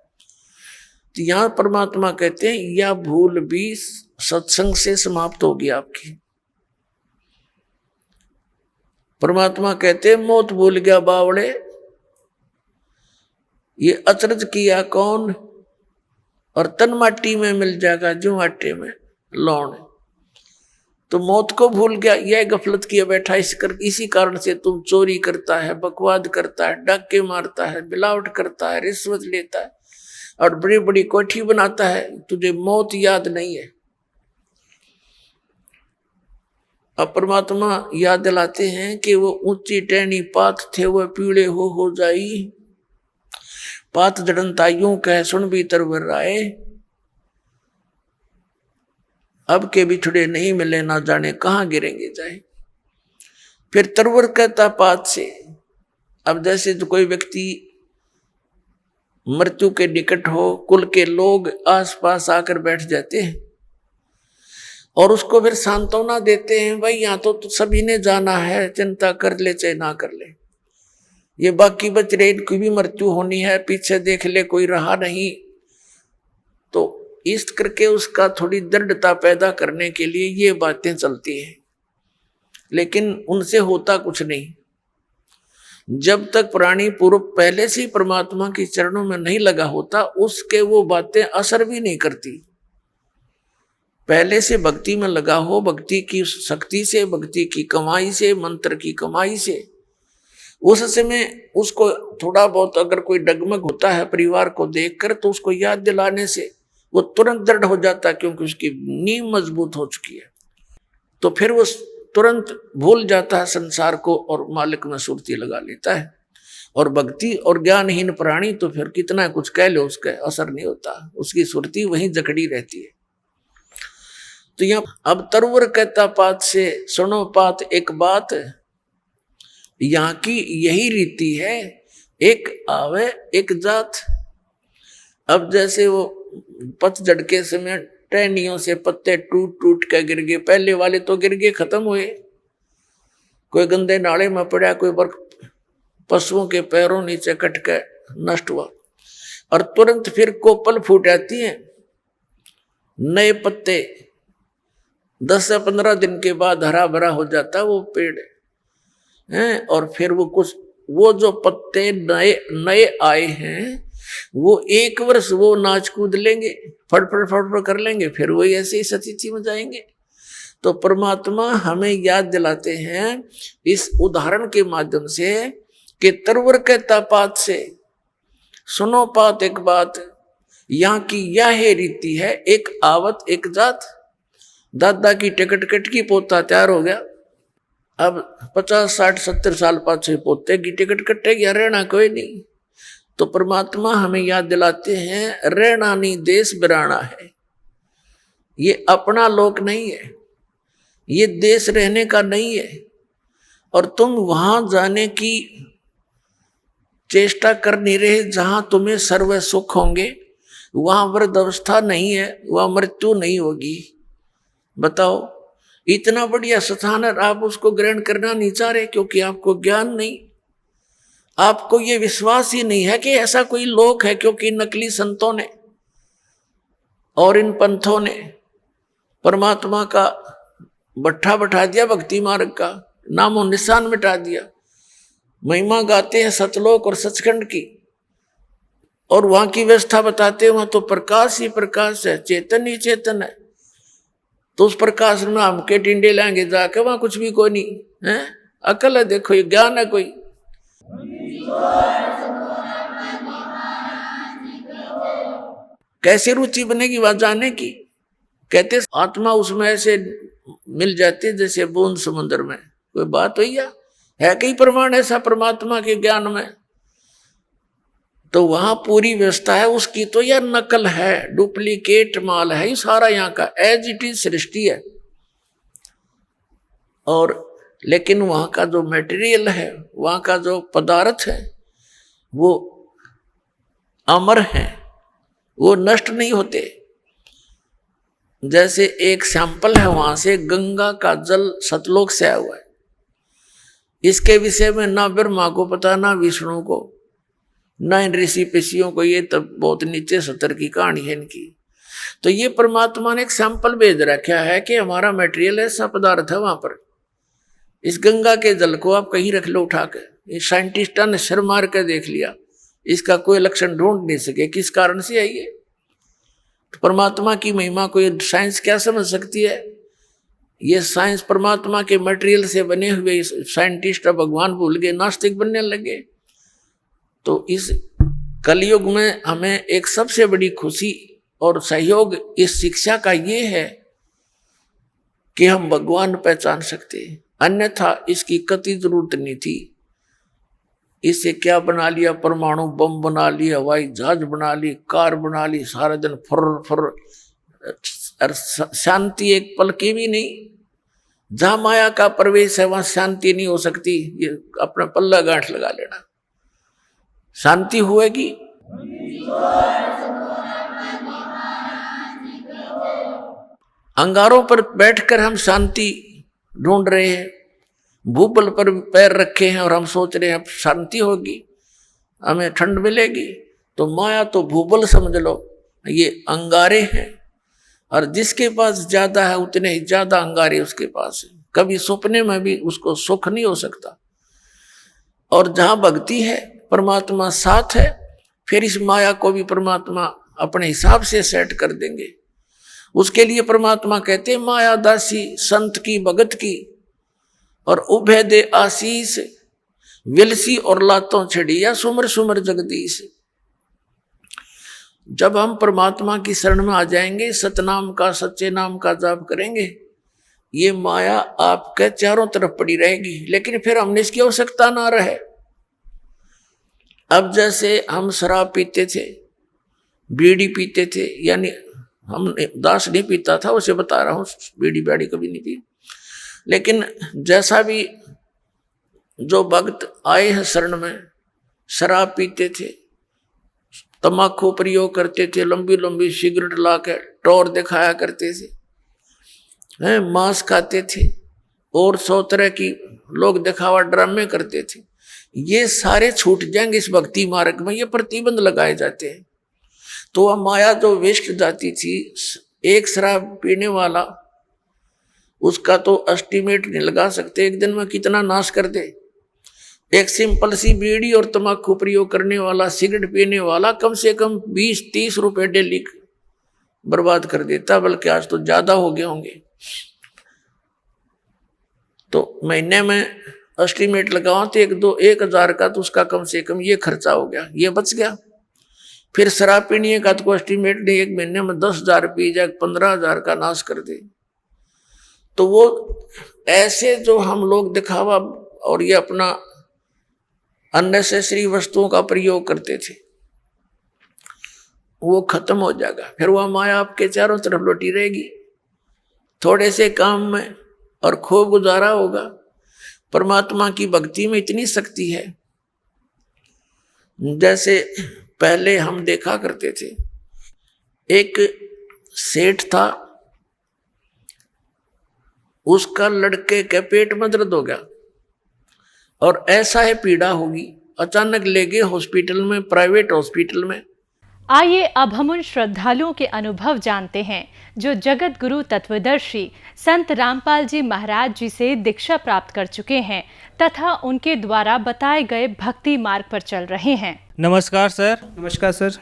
तो यहां परमात्मा कहते हैं यह भूल भी सत्संग से समाप्त होगी आपकी। परमात्मा कहते हैं मौत भूल गया बावड़े, ये अचरज किया कौन, और तन माटी में मिल जाएगा जो आटे में लौण। तो मौत को भूल गया, यह गफलत किया बैठा। इसी कारण से तुम चोरी करता है, बकवाद करता है, डाके मारता है, मिलावट करता है, रिश्वत लेता है और बड़ी बड़ी कोठी बनाता है, तुझे मौत याद नहीं है। अब परमात्मा याद दिलाते हैं कि वो ऊंची टहनी पात थे वह पीड़े हो जाई, पात जड़नताइयों कह सुन भीतर वर आए, अब के बिछड़े नहीं मिले ना जाने कहाँ गिरेंगे जाए। फिर तरवर कहता पात से, अब जैसे तो कोई व्यक्ति मृत्यु के निकट हो, कुल के लोग आसपास आकर बैठ जाते हैं और उसको फिर सांत्वना देते हैं, भाई यहाँ तो सभी ने जाना है, चिंता कर ले चाहे ना कर ले, ये बाकी बच रहे इनकी भी मृत्यु होनी है, पीछे देख ले कोई रहा नहीं। तो इस करके उसका थोड़ी दृढ़ता पैदा करने के लिए ये बातें चलती हैं, लेकिन उनसे होता कुछ नहीं। जब तक प्राणी पूर्व पहले से ही परमात्मा के चरणों में नहीं लगा होता, उसके वो बातें असर भी नहीं करती। पहले से भक्ति में लगा हो, भक्ति की शक्ति से, भक्ति की कमाई से, मंत्र की कमाई से, उस समय उसको थोड़ा बहुत अगर कोई डगमग होता है परिवार को देखकर, तो उसको याद दिलाने से वो तुरंत दृढ़ हो जाता है, क्योंकि उसकी नींव मजबूत हो चुकी है। तो फिर वो तुरंत भूल जाता है संसार को और मालिक में सुरती लगा लेता है। और भक्ति और ज्ञानहीन प्राणी तो फिर कितना कुछ कह लो, उसका असर नहीं होता, उसकी सुरती वहीं जकड़ी रहती है। तो यहाँ अब तरवर कहता पात से, सुनो पात एक बात, यहाँ की यही रीति है, एक आवे एक जात। अब जैसे वो पतझड़ के समय टहनियों से पत्ते टूट टूट के गिर गए, पहले वाले तो गिर गए, खत्म हुए, कोई गंदे नाले में पड़ा, कोई पशुओं के पैरों नीचे कट के नष्ट हुआ, और तुरंत फिर कोपल फूट आती है, नए पत्ते 10 से 15 दिन के बाद हरा भरा हो जाता है वो पेड़ है। और फिर वो जो पत्ते नए आए हैं, वो 1 वर्ष वो नाच कूद लेंगे, फड़फड़ कर लेंगे, फिर वही ऐसे ही सतीथी में जाएंगे। तो परमात्मा हमें याद दिलाते हैं इस उदाहरण के माध्यम से कि तरवर कहता पात से, सुनो पात एक बात, यहाँ की यह रीति है, एक आवत एक जात। दादा की टिकट कट की, पोता तैयार हो गया, अब 50 60 70 साल पाछे पोते की टिकट कटेगी, रहना कोई नहीं। तो परमात्मा हमें याद दिलाते हैं, रहना नहीं देश बिराना है, ये अपना लोक नहीं है, ये देश रहने का नहीं है, और तुम वहां जाने की चेष्टा कर नहीं रहे जहां तुम्हें सर्व सुख होंगे, वहां वृद्ध अवस्था नहीं है, वहां मृत्यु नहीं होगी। बताओ, इतना बढ़िया स्थान है, आप उसको ग्रहण करना नहीं चाह रहे, क्योंकि आपको ज्ञान नहीं, आपको ये विश्वास ही नहीं है कि ऐसा कोई लोक है। क्योंकि नकली संतों ने और इन पंथों ने परमात्मा का भट्ठा बैठा दिया, भक्ति मार्ग का नामो निशान मिटा दिया। महिमा गाते हैं सतलोक और सचखंड की, और वहां की व्यवस्था बताते हैं, वहां तो प्रकाश ही प्रकाश है, चेतन ही चेतन है। तो उस प्रकाश में हम के टिंडे लाएंगे जाके, वहां कुछ भी कोई नहीं है। अकल है, देखो ये ज्ञान है कोई। कैसे रुचि बनेगी वहां जाने की? कहते आत्मा उसमें ऐसे मिल जाती है जैसे बूंद समुद्र में। कोई बात हुई है कई प्रमाण ऐसा परमात्मा के ज्ञान में? तो वहां पूरी व्यवस्था है उसकी, तो यह नकल है, डुप्लीकेट माल है ये सारा यहाँ का, एज इट इज सृष्टि है। और लेकिन वहां का जो मटेरियल है, वहां का जो पदार्थ है, वो अमर है, वो नष्ट नहीं होते। जैसे एक सैंपल है वहां से, गंगा का जल सतलोक से आया हुआ है। इसके विषय में ना ब्रह्मा को पता, ना विष्णु को, ना इन ऋषि पिषियों को, ये तब बहुत नीचे स्तर की कहानी है इनकी। तो ये परमात्मा ने एक सैंपल भेज रखा है कि हमारा मटेरियल ऐसा पदार्थ है वहां पर, इस गंगा के जल को आप कहीं रख लो उठा के। साइंटिस्टों ने सिर मार कर देख लिया, इसका कोई लक्षण ढूंढ नहीं सके, किस कारण से है ये। तो परमात्मा की महिमा को ये साइंस क्या समझ सकती है? ये साइंस परमात्मा के मटेरियल से बने हुए साइंटिस्ट भगवान भूल गए, नास्तिक बनने लगे। तो इस कलयुग में हमें एक सबसे बड़ी खुशी और सहयोग इस शिक्षा का ये है कि हम भगवान पहचान सकते हैं, अन्यथा इसकी कतई जरूरत नहीं थी। इसे क्या बना लिया, परमाणु बम बना लिया, हवाई जहाज बना ली, कार बना ली, सारा दिन फुर फुर, और शांति एक पल की भी नहीं। जहां माया का प्रवेश है वहां शांति नहीं हो सकती। ये अपना पल्ला गांठ लगा लेना, शांति होएगी। अंगारों पर बैठकर हम शांति ढूंढ रहे हैं, भूतल पर पैर रखे हैं और हम सोच रहे हैं अब शांति होगी, हमें ठंड मिलेगी। तो माया तो भूबल समझ लो, ये अंगारे हैं, और जिसके पास ज्यादा है उतने ही ज्यादा अंगारे उसके पास है। कभी सपने में भी उसको सुख नहीं हो सकता। और जहां भक्ति है, परमात्मा साथ है, फिर इस माया को भी परमात्मा अपने हिसाब से सेट कर देंगे। उसके लिए परमात्मा कहते हैं, माया दासी संत की भगत की, और उभय दे आशीष, विलसी और लातों छड़िया, सुमर सुमर जगदीश। जब हम परमात्मा की शरण में आ जाएंगे, सतनाम का, सच्चे नाम का जाप करेंगे, ये माया आपके चारों तरफ पड़ी रहेगी, लेकिन फिर हमने इसकी आवश्यकता ना रहे। अब जैसे हम शराब पीते थे, बीड़ी पीते थे, यानी हम दास नहीं पीता था, उसे बता रहा हूं, बीड़ी बैड़ी कभी नहीं पी, लेकिन जैसा भी जो भक्त आए हैं शरण में, शराब पीते थे, तम्बाकू प्रयोग करते थे, लंबी लंबी सिगरेट ला के टोर दिखाया करते थे, मांस खाते थे, और 100 तरह की लोग दिखावा ड्रामे करते थे। ये सारे छूट जाएंगे इस भक्ति मार्ग में, ये प्रतिबंध लगाए जाते हैं। तो वह माया जो वेस्ट जाती थी, एक शराब पीने वाला, उसका तो एस्टिमेट नहीं लगा सकते एक दिन में कितना नाश कर दे। एक सिंपल सी बीड़ी और तम्बाकू प्रयोग करने वाला, सिगरेट पीने वाला कम से कम 20-30 रुपए डेली बर्बाद कर देता, बल्कि आज तो ज्यादा हो गए होंगे। तो महीने में एस्टिमेट लगाओ तो 1,000 का तो उसका कम से कम ये खर्चा हो गया, ये बच गया। फिर शराब पीने का तो एस्टिमेट नहीं, एक महीने में 10,000 पी जाए, 15,000 का नाश कर दे। तो वो ऐसे जो हम लोग दिखावा और ये अपना अननेसेसरी वस्तुओं का प्रयोग करते थे, वो खत्म हो जाएगा। फिर वह माया आपके चारों तरफ लौटी रहेगी, थोड़े से काम में और खूब गुजारा होगा। परमात्मा की भक्ति में इतनी शक्ति है, जैसे पहले हम देखा करते थे, एक सेठ था, उसका लड़के के पेट में दर्द हो गया और ऐसा है पीड़ा होगी, अचानक ले गए हॉस्पिटल में, प्राइवेट हॉस्पिटल में। आइए अब हम उन श्रद्धालुओं के अनुभव जानते हैं जो जगत गुरु तत्वदर्शी संत रामपाल जी महाराज जी से दीक्षा प्राप्त कर चुके हैं तथा उनके द्वारा बताए गए भक्ति मार्ग पर चल रहे हैं। नमस्कार सर। नमस्कार सर।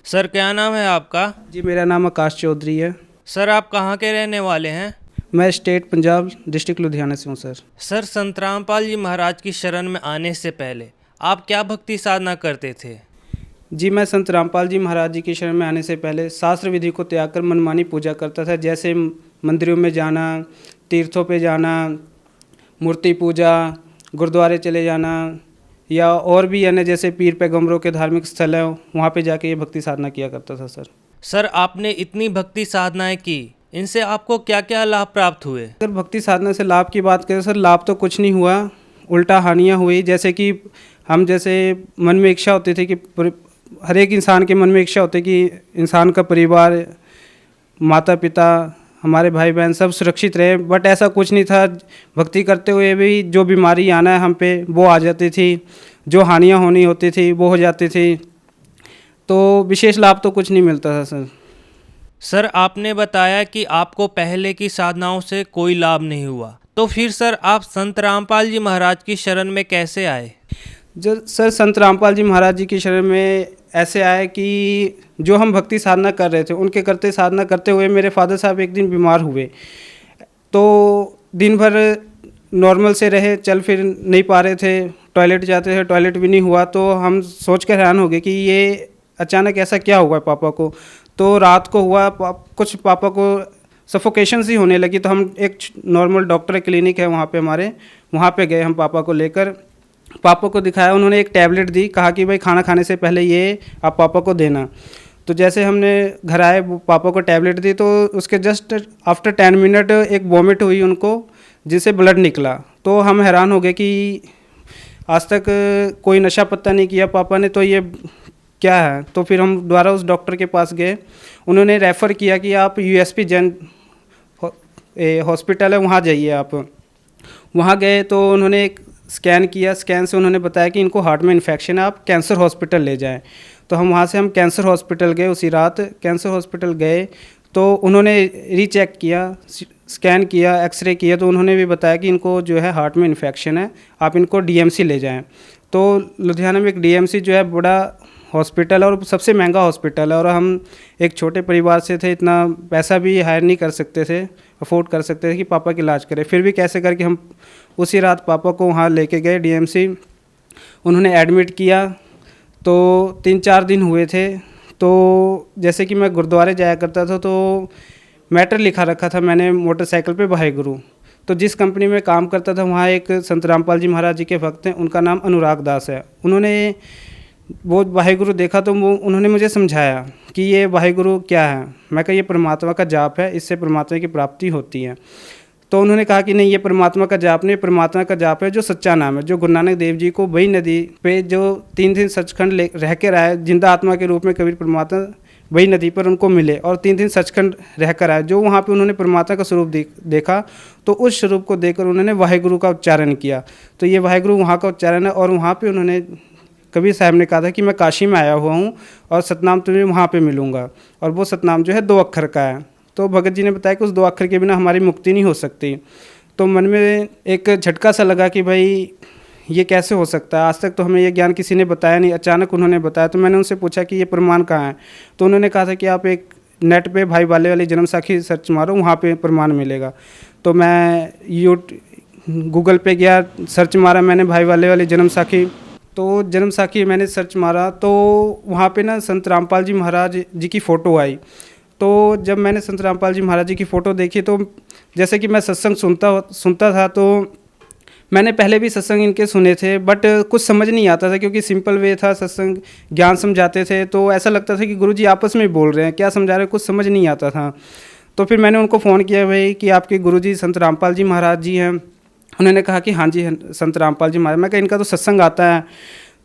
सर क्या नाम है आपका? जी मेरा नाम आकाश चौधरी है। सर आप कहाँ के रहने वाले हैं? मैं स्टेट पंजाब डिस्ट्रिक्ट लुधियाना से हूँ सर। सर संत रामपाल जी महाराज की शरण में आने से पहले आप क्या भक्ति साधना करते थे? जी मैं संत रामपाल जी महाराज जी की शरण में आने से पहले शास्त्र विधि को त्याग कर मनमानी पूजा करता था, जैसे मंदिरों में जाना, तीर्थों पे जाना, मूर्ति पूजा, गुरुद्वारे चले जाना, या और भी अन्य जैसे पीर पैगम्बरों के धार्मिक स्थल हैं, वहाँ पे जाके ये भक्ति साधना किया करता था सर। सर आपने इतनी भक्ति साधनाएं की, इनसे आपको क्या क्या लाभ प्राप्त हुए? अगर भक्ति साधना से लाभ की बात करें सर, लाभ तो कुछ नहीं हुआ, उल्टा हानियाँ हुई। जैसे कि हम जैसे मन में इच्छा होती थी कि हर एक इंसान के मन में इच्छा होती है कि इंसान का परिवार, माता पिता, हमारे भाई बहन सब सुरक्षित रहे, बट ऐसा कुछ नहीं था। भक्ति करते हुए भी जो बीमारी आना है हम पे वो आ जाती थी, जो हानियाँ होनी होती थी वो हो जाती थी, तो विशेष लाभ तो कुछ नहीं मिलता था सर। सर आपने बताया कि आपको पहले की साधनाओं से कोई लाभ नहीं हुआ, तो फिर सर आप संत रामपाल जी महाराज की शरण में कैसे आए? जो सर संत रामपाल जी महाराज जी की शरण में ऐसे आए कि जो हम भक्ति साधना कर रहे थे, उनके करते साधना करते हुए मेरे फादर साहब एक दिन बीमार हुए, तो दिन भर नॉर्मल से रहे, चल फिर नहीं पा रहे थे, टॉयलेट जाते थे, टॉयलेट भी नहीं हुआ। तो हम सोच कर हैरान हो गए कि ये अचानक ऐसा क्या हुआ है पापा को। तो रात को हुआ, कुछ पापा को सफोकेशन सी होने लगी। तो हम एक नॉर्मल डॉक्टर क्लिनिक है वहाँ पे हमारे, वहाँ पे गए हम पापा को लेकर, पापा को दिखाया, उन्होंने एक टैबलेट दी, कहा कि भाई खाना खाने से पहले ये आप पापा को देना। तो जैसे हमने घर आए, पापा को टैबलेट दी, तो उसके जस्ट आफ्टर 10 मिनट एक वॉमिट हुई उनको, जिससे ब्लड निकला। तो हम हैरान हो गए कि आज तक कोई नशा पत्ता नहीं किया पापा ने, तो ये क्या है। तो फिर हम दोबारा उस डॉक्टर के पास गए, उन्होंने रेफ़र किया कि आप यूएसपी जैन हॉस्पिटल है वहाँ जाइए आप। वहाँ गए तो उन्होंने एक स्कैन किया, स्कैन से उन्होंने बताया कि इनको हार्ट में इन्फेक्शन है, आप कैंसर हॉस्पिटल ले जाएं। तो हम वहाँ से हम कैंसर हॉस्पिटल गए, उसी रात कैंसर हॉस्पिटल गए तो उन्होंने रीचेक किया, स्कैन किया, एक्सरे किया, तो उन्होंने भी बताया कि इनको जो है हार्ट में इन्फेक्शन है, आप इनको डीएमसी ले जाएं। तो लुधियाना में एक डीएमसी जो है बड़ा हॉस्पिटल है और सबसे महंगा हॉस्पिटल है, और हम एक छोटे परिवार से थे, इतना पैसा भी हायर नहीं कर सकते थे, अफोर्ड कर सकते थे कि पापा का इलाज करें। फिर भी कैसे करके हम उसी रात पापा को वहाँ लेके गए डीएमसी, उन्होंने एडमिट किया। तो 3-4 दिन हुए थे। तो जैसे कि मैं गुरुद्वारे जाया करता था, तो मैटर लिखा रखा था मैंने मोटरसाइकिल पे वाहेगुरु। तो जिस कंपनी में काम करता था वहाँ एक संत रामपाल जी महाराज जी के भक्त हैं, उनका नाम अनुराग दास है। उन्होंने वो वाहेगुरु देखा तो उन्होंने मुझे समझाया कि ये वाहेगुरु क्या है। मैं कहा ये परमात्मा का जाप है, इससे परमात्मा की प्राप्ति होती है। तो उन्होंने कहा कि नहीं, ये परमात्मा का जाप नहीं, परमात्मा का जाप है जो सच्चा नाम है, जो गुरु नानक देव जी को वही नदी पे जो 3 दिन सचखंड रह कर आए, जिंदा आत्मा के रूप में कबीर परमात्मा वही नदी पर उनको मिले, और 3 दिन सचखंड रह कर आए, जो वहाँ पे उन्होंने परमात्मा का स्वरूप देखा। तो उस स्वरूप को देखकर उन्होंने वाहेगुरु का उच्चारण किया। तो ये वाहेगुरु वहाँ का उच्चारण है, और वहाँ पर उन्होंने कबीर साहब ने कहा था कि मैं काशी में आया हुआ हूँ और सतनाम तुम्हें वहाँ पे मिलूँगा, और वो सतनाम जो है 2 अक्षर का है। तो भगत जी ने बताया कि उस 2 अक्षर के बिना हमारी मुक्ति नहीं हो सकती। तो मन में एक झटका सा लगा कि भाई ये कैसे हो सकता है, आज तक तो हमें ये ज्ञान किसी ने बताया नहीं, अचानक उन्होंने बताया। तो मैंने उनसे पूछा कि ये प्रमाण कहाँ है। तो उन्होंने कहा था कि आप एक नेट पे भाई वाले वाली जन्म साखी सर्च मारो, वहाँ पे प्रमाण मिलेगा। तो मैं गूगल पे गया, सर्च मारा मैंने भाई वाले वाली जन्म साखी। तो जन्म साखी मैंने सर्च मारा तो वहाँ पे ना संत रामपाल जी महाराज जी की फ़ोटो आई। तो जब मैंने संत रामपाल जी महाराज जी की फ़ोटो देखी, तो जैसे कि मैं सत्संग सुनता था, तो मैंने पहले भी सत्संग इनके सुने थे, बट कुछ समझ नहीं आता था, क्योंकि सिंपल वे था सत्संग, ज्ञान समझाते थे, तो ऐसा लगता था कि गुरुजी आपस में बोल रहे हैं, क्या समझा रहे हैं, कुछ समझ नहीं आता था। तो फिर मैंने उनको फ़ोन किया, भाई कि आपके गुरुजी संत रामपाल जी महाराज जी हैं। उन्होंने कहा कि हाँ जी संत रामपाल जी महाराज। मैं कहा इनका तो सत्संग आता है।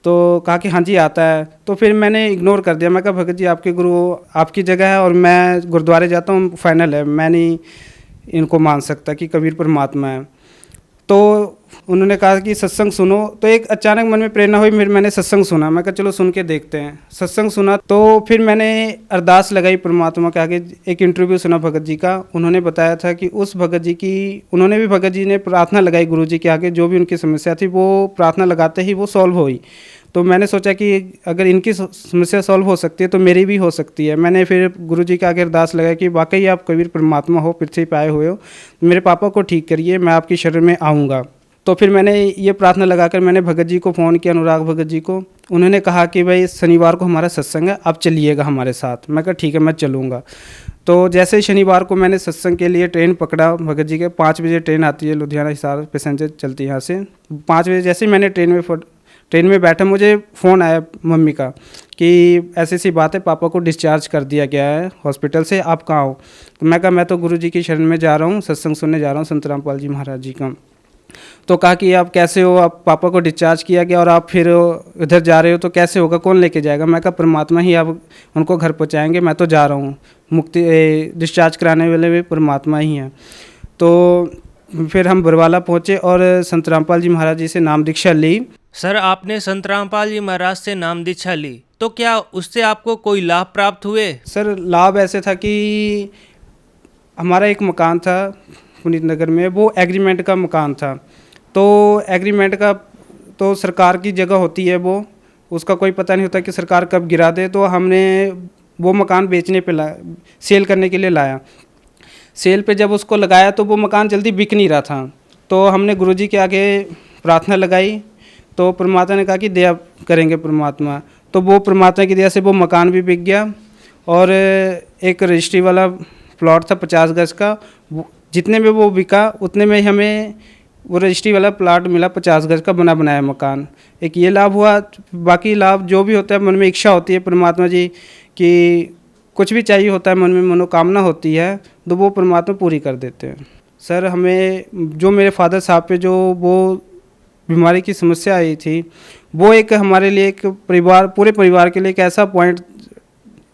तो कहा कि हाँ जी आता है। तो फिर मैंने इग्नोर कर दिया। मैं कहा भगत जी आपके गुरु आपकी जगह है और मैं गुरुद्वारे जाता हूँ, फाइनल है, मैं नहीं इनको मान सकता कि कबीर परमात्मा है। तो उन्होंने कहा कि सत्संग सुनो। तो एक अचानक मन में प्रेरणा हुई, फिर मैंने सत्संग सुना। मैं कहा चलो सुन के देखते हैं। सत्संग सुना तो फिर मैंने अरदास लगाई परमात्मा के आगे। एक इंटरव्यू सुना भगत जी का, उन्होंने बताया था कि उस भगत जी की, उन्होंने भी भगत जी ने प्रार्थना लगाई गुरु जी के आगे, जो भी उनकी समस्या थी वो प्रार्थना लगाते ही वो सॉल्व हुई। तो मैंने सोचा कि अगर इनकी समस्या सॉल्व हो सकती है तो मेरी भी हो सकती है। मैंने फिर गुरु जी के आगे अरदास लगाया कि वाकई आप कबीर परमात्मा हो, पृथ्वी पे आए हुए हो, मेरे पापा को ठीक करिए, मैं आपकी शरण में आऊँगा। तो फिर मैंने ये प्रार्थना लगाकर मैंने भगत जी को फ़ोन किया, अनुराग भगत जी को। उन्होंने कहा कि भाई शनिवार को हमारा सत्संग है, आप चलिएगा हमारे साथ। मैं कहा ठीक है मैं चलूँगा। तो जैसे ही शनिवार को मैंने सत्संग के लिए ट्रेन पकड़ा भगत जी के, 5 बजे ट्रेन आती है लुधियाना हिसार पैसेंजर चलती है यहाँ से। 5 बजे जैसे ही मैंने ट्रेन में बैठा, मुझे फ़ोन आया मम्मी का कि ऐसी सी बात है, पापा को डिस्चार्ज कर दिया गया है हॉस्पिटल से, आप कहाँ हो। तो मैं कहा मैं तो गुरु जी की शरण में जा रहा हूँ, सत्संग सुनने जा रहा हूँ संत रामपाल जी महाराज जी का। तो कहा कि आप कैसे हो, आप पापा को डिस्चार्ज किया गया और आप फिर इधर जा रहे हो, तो कैसे होगा, कौन लेके जाएगा। मैं कहा परमात्मा ही आप उनको घर पहुँचाएँगे, मैं तो जा रहा हूँ, मुक्ति डिस्चार्ज कराने वाले भी परमात्मा ही हैं। तो फिर हम बरवाला पहुँचे और संत रामपाल जी महाराज जी से नाम दीक्षा ली। सर आपने संत रामपाल जी महाराज से नाम दीक्षा ली, तो क्या उससे आपको कोई लाभ प्राप्त हुए? सर लाभ ऐसे था कि हमारा एक मकान था पुनीत नगर में, वो एग्रीमेंट का मकान था। तो एग्रीमेंट का तो सरकार की जगह होती है, वो उसका कोई पता नहीं होता कि सरकार कब गिरा दे। तो हमने वो मकान बेचने पे सेल करने के लिए लाया। सेल पे जब उसको लगाया तो वो मकान जल्दी बिक नहीं रहा था। तो हमने गुरुजी के आगे प्रार्थना लगाई, तो परमात्मा ने कहा कि दया करेंगे परमात्मा। तो वो परमात्मा की दया से वो मकान भी बिक गया और एक रजिस्ट्री वाला प्लॉट था 50 गज का, जितने में वो बिका उतने में हमें वो रजिस्ट्री वाला प्लाट मिला 50 गज का बना बनाया मकान। एक ये लाभ हुआ। बाकी लाभ जो भी होता है, मन में इच्छा होती है परमात्मा जी कि कुछ भी चाहिए होता है, मन में मनोकामना होती है, तो वो परमात्मा पूरी कर देते हैं। सर हमें जो मेरे फादर साहब पे जो वो बीमारी की समस्या आई थी, वो एक हमारे लिए एक परिवार, पूरे परिवार के लिए एक ऐसा पॉइंट,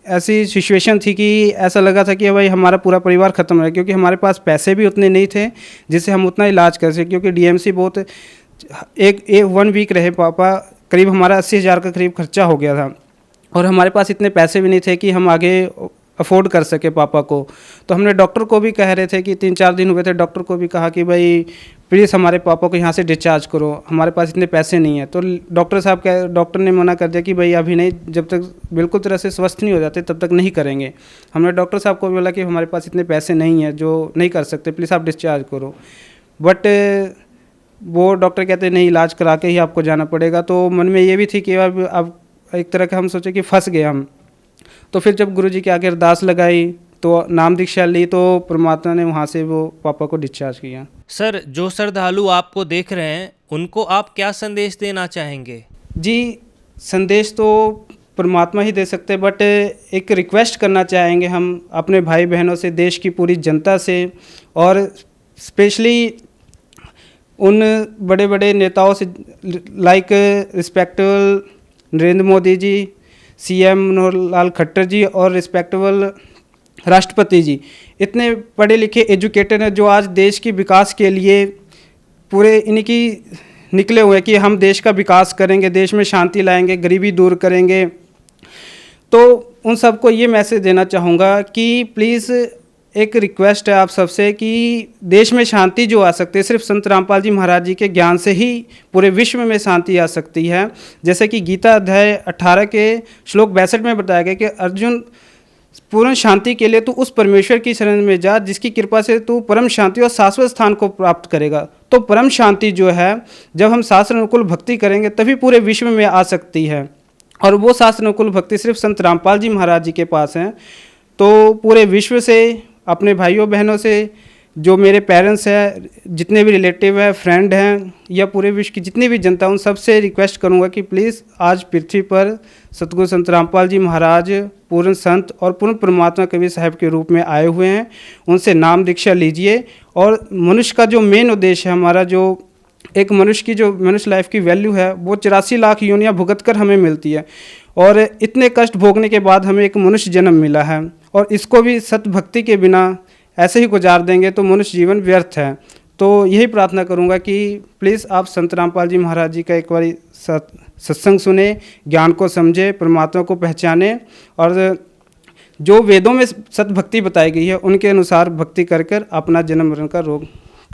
ऐसी सिचुएशन थी कि ऐसा लगा था कि भाई हमारा पूरा परिवार ख़त्म है, क्योंकि हमारे पास पैसे भी उतने नहीं थे जिससे हम उतना इलाज कर सकें। क्योंकि डीएमसी बहुत एक 1 वीक रहे पापा, करीब हमारा 80,000 का करीब खर्चा हो गया था, और हमारे पास इतने पैसे भी नहीं थे कि हम आगे अफोर्ड कर सके पापा को। तो हमने डॉक्टर को भी कह रहे थे कि 3-4 दिन हुए थे, डॉक्टर को भी कहा कि भाई प्लीज़ हमारे पापा को यहाँ से डिस्चार्ज करो, हमारे पास इतने पैसे नहीं है। तो डॉक्टर ने मना कर दिया कि भाई अभी नहीं, जब तक बिल्कुल तरह से स्वस्थ नहीं हो जाते तब तक नहीं करेंगे। हमने डॉक्टर साहब को बोला कि हमारे पास इतने पैसे नहीं है जो नहीं कर सकते, प्लीज़ आप डिस्चार्ज करो। बट वो डॉक्टर कहते नहीं, इलाज करा के ही आपको जाना पड़ेगा। तो मन में ये भी थी कि अब एक तरह का हम सोचे कि फंस गए हम। तो फिर जब गुरुजी के आगे अरदास लगाई तो नाम दीक्षा ली, तो परमात्मा ने वहाँ से वो पापा को डिस्चार्ज किया। सर, जो श्रद्धालु आपको देख रहे हैं उनको आप क्या संदेश देना चाहेंगे? जी, संदेश तो परमात्मा ही दे सकते हैं, बट एक रिक्वेस्ट करना चाहेंगे हम अपने भाई बहनों से, देश की पूरी जनता से, और स्पेशली उन बड़े बड़े नेताओं से, like respectable Narendra Modi ji, CM Manohar Lal Khattar जी, और रिस्पेक्टेबल राष्ट्रपति जी, इतने पढ़े लिखे एजुकेटेड हैं जो आज देश के विकास के लिए पूरे इनकी निकले हुए हैं कि हम देश का विकास करेंगे, देश में शांति लाएंगे, गरीबी दूर करेंगे। तो उन सबको ये मैसेज देना चाहूँगा कि प्लीज़ एक रिक्वेस्ट है आप सबसे कि देश में शांति जो आ सकती है, सिर्फ संत रामपाल जी महाराज जी के ज्ञान से ही पूरे विश्व में शांति आ सकती है। जैसे कि गीता अध्याय 18 के श्लोक 62 में बताया गया कि अर्जुन, पूर्ण शांति के लिए तू उस परमेश्वर की शरण में जा जिसकी कृपा से तू परम शांति और शाश्वत स्थान को प्राप्त करेगा। तो परम शांति जो है, जब हम शास्त्र अनुकूल भक्ति करेंगे तभी पूरे विश्व में आ सकती है, और वो शास्त्र अनुकूल भक्ति सिर्फ संत रामपाल जी महाराज जी के पास है। तो पूरे विश्व से, अपने भाइयों बहनों से, जो मेरे पेरेंट्स हैं, जितने भी रिलेटिव हैं, फ्रेंड हैं, या पूरे विश्व की जितनी भी जनता, उन सबसे रिक्वेस्ट करूंगा कि प्लीज़ आज पृथ्वी पर सतगुरु संत रामपाल जी महाराज पूर्ण संत और पूर्ण परमात्मा कबीर साहब के रूप में आए हुए हैं। उनसे नाम दीक्षा लीजिए, और मनुष्य का जो मेन उद्देश्य है, हमारा जो एक मनुष्य की जो मनुष्य लाइफ की वैल्यू है, वो 84 लाख योनियाँ भुगत कर हमें मिलती है, और इतने कष्ट भोगने के बाद हमें एक मनुष्य जन्म मिला है, और इसको भी सत भक्ति के बिना ऐसे ही गुजार देंगे तो मनुष्य जीवन व्यर्थ है। तो यही प्रार्थना करूंगा कि प्लीज़ आप संत रामपाल जी महाराज जी का एक बार सत्संग सुने, ज्ञान को समझे, परमात्मा को पहचाने, और जो वेदों में सत भक्ति बताई गई है उनके अनुसार भक्ति कर कर अपना जन्म मरण का रोग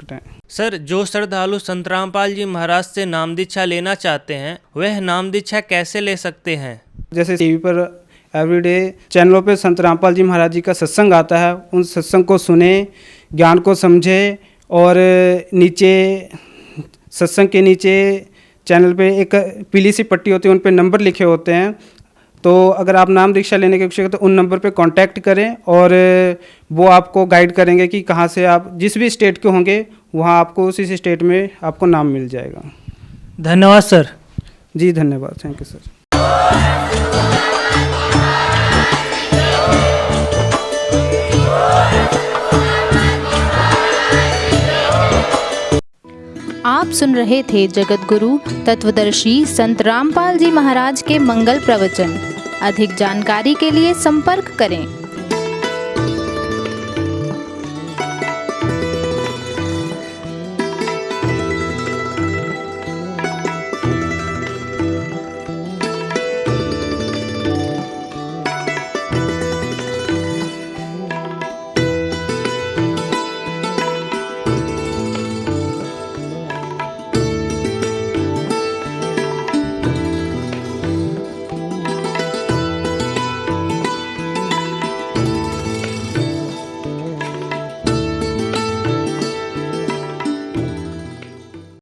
कटाएं। सर, जो श्रद्धालु संत रामपाल जी महाराज से नाम दीक्षा लेना चाहते हैं, वह नाम दीक्षा कैसे ले सकते हैं? जैसे टीवी पर एवरीडे चैनलों पे संत रामपाल जी महाराज जी का सत्संग आता है, उन सत्संग को सुने, ज्ञान को समझे, और नीचे सत्संग के नीचे चैनल पे एक पीली सी पट्टी होती है, उन पे नंबर लिखे होते हैं। तो अगर आप नाम दीक्षा लेने के इच्छुक हैं तो उन नंबर पे कांटेक्ट करें, और वो आपको गाइड करेंगे कि कहाँ से आप जिस भी स्टेट के होंगे वहाँ आपको उसी स्टेट में आपको नाम मिल जाएगा। धन्यवाद सर। जी धन्यवाद, थैंक यू सर। आप सुन रहे थे जगत गुरु तत्वदर्शी संत रामपाल जी महाराज के मंगल प्रवचन। अधिक जानकारी के लिए संपर्क करें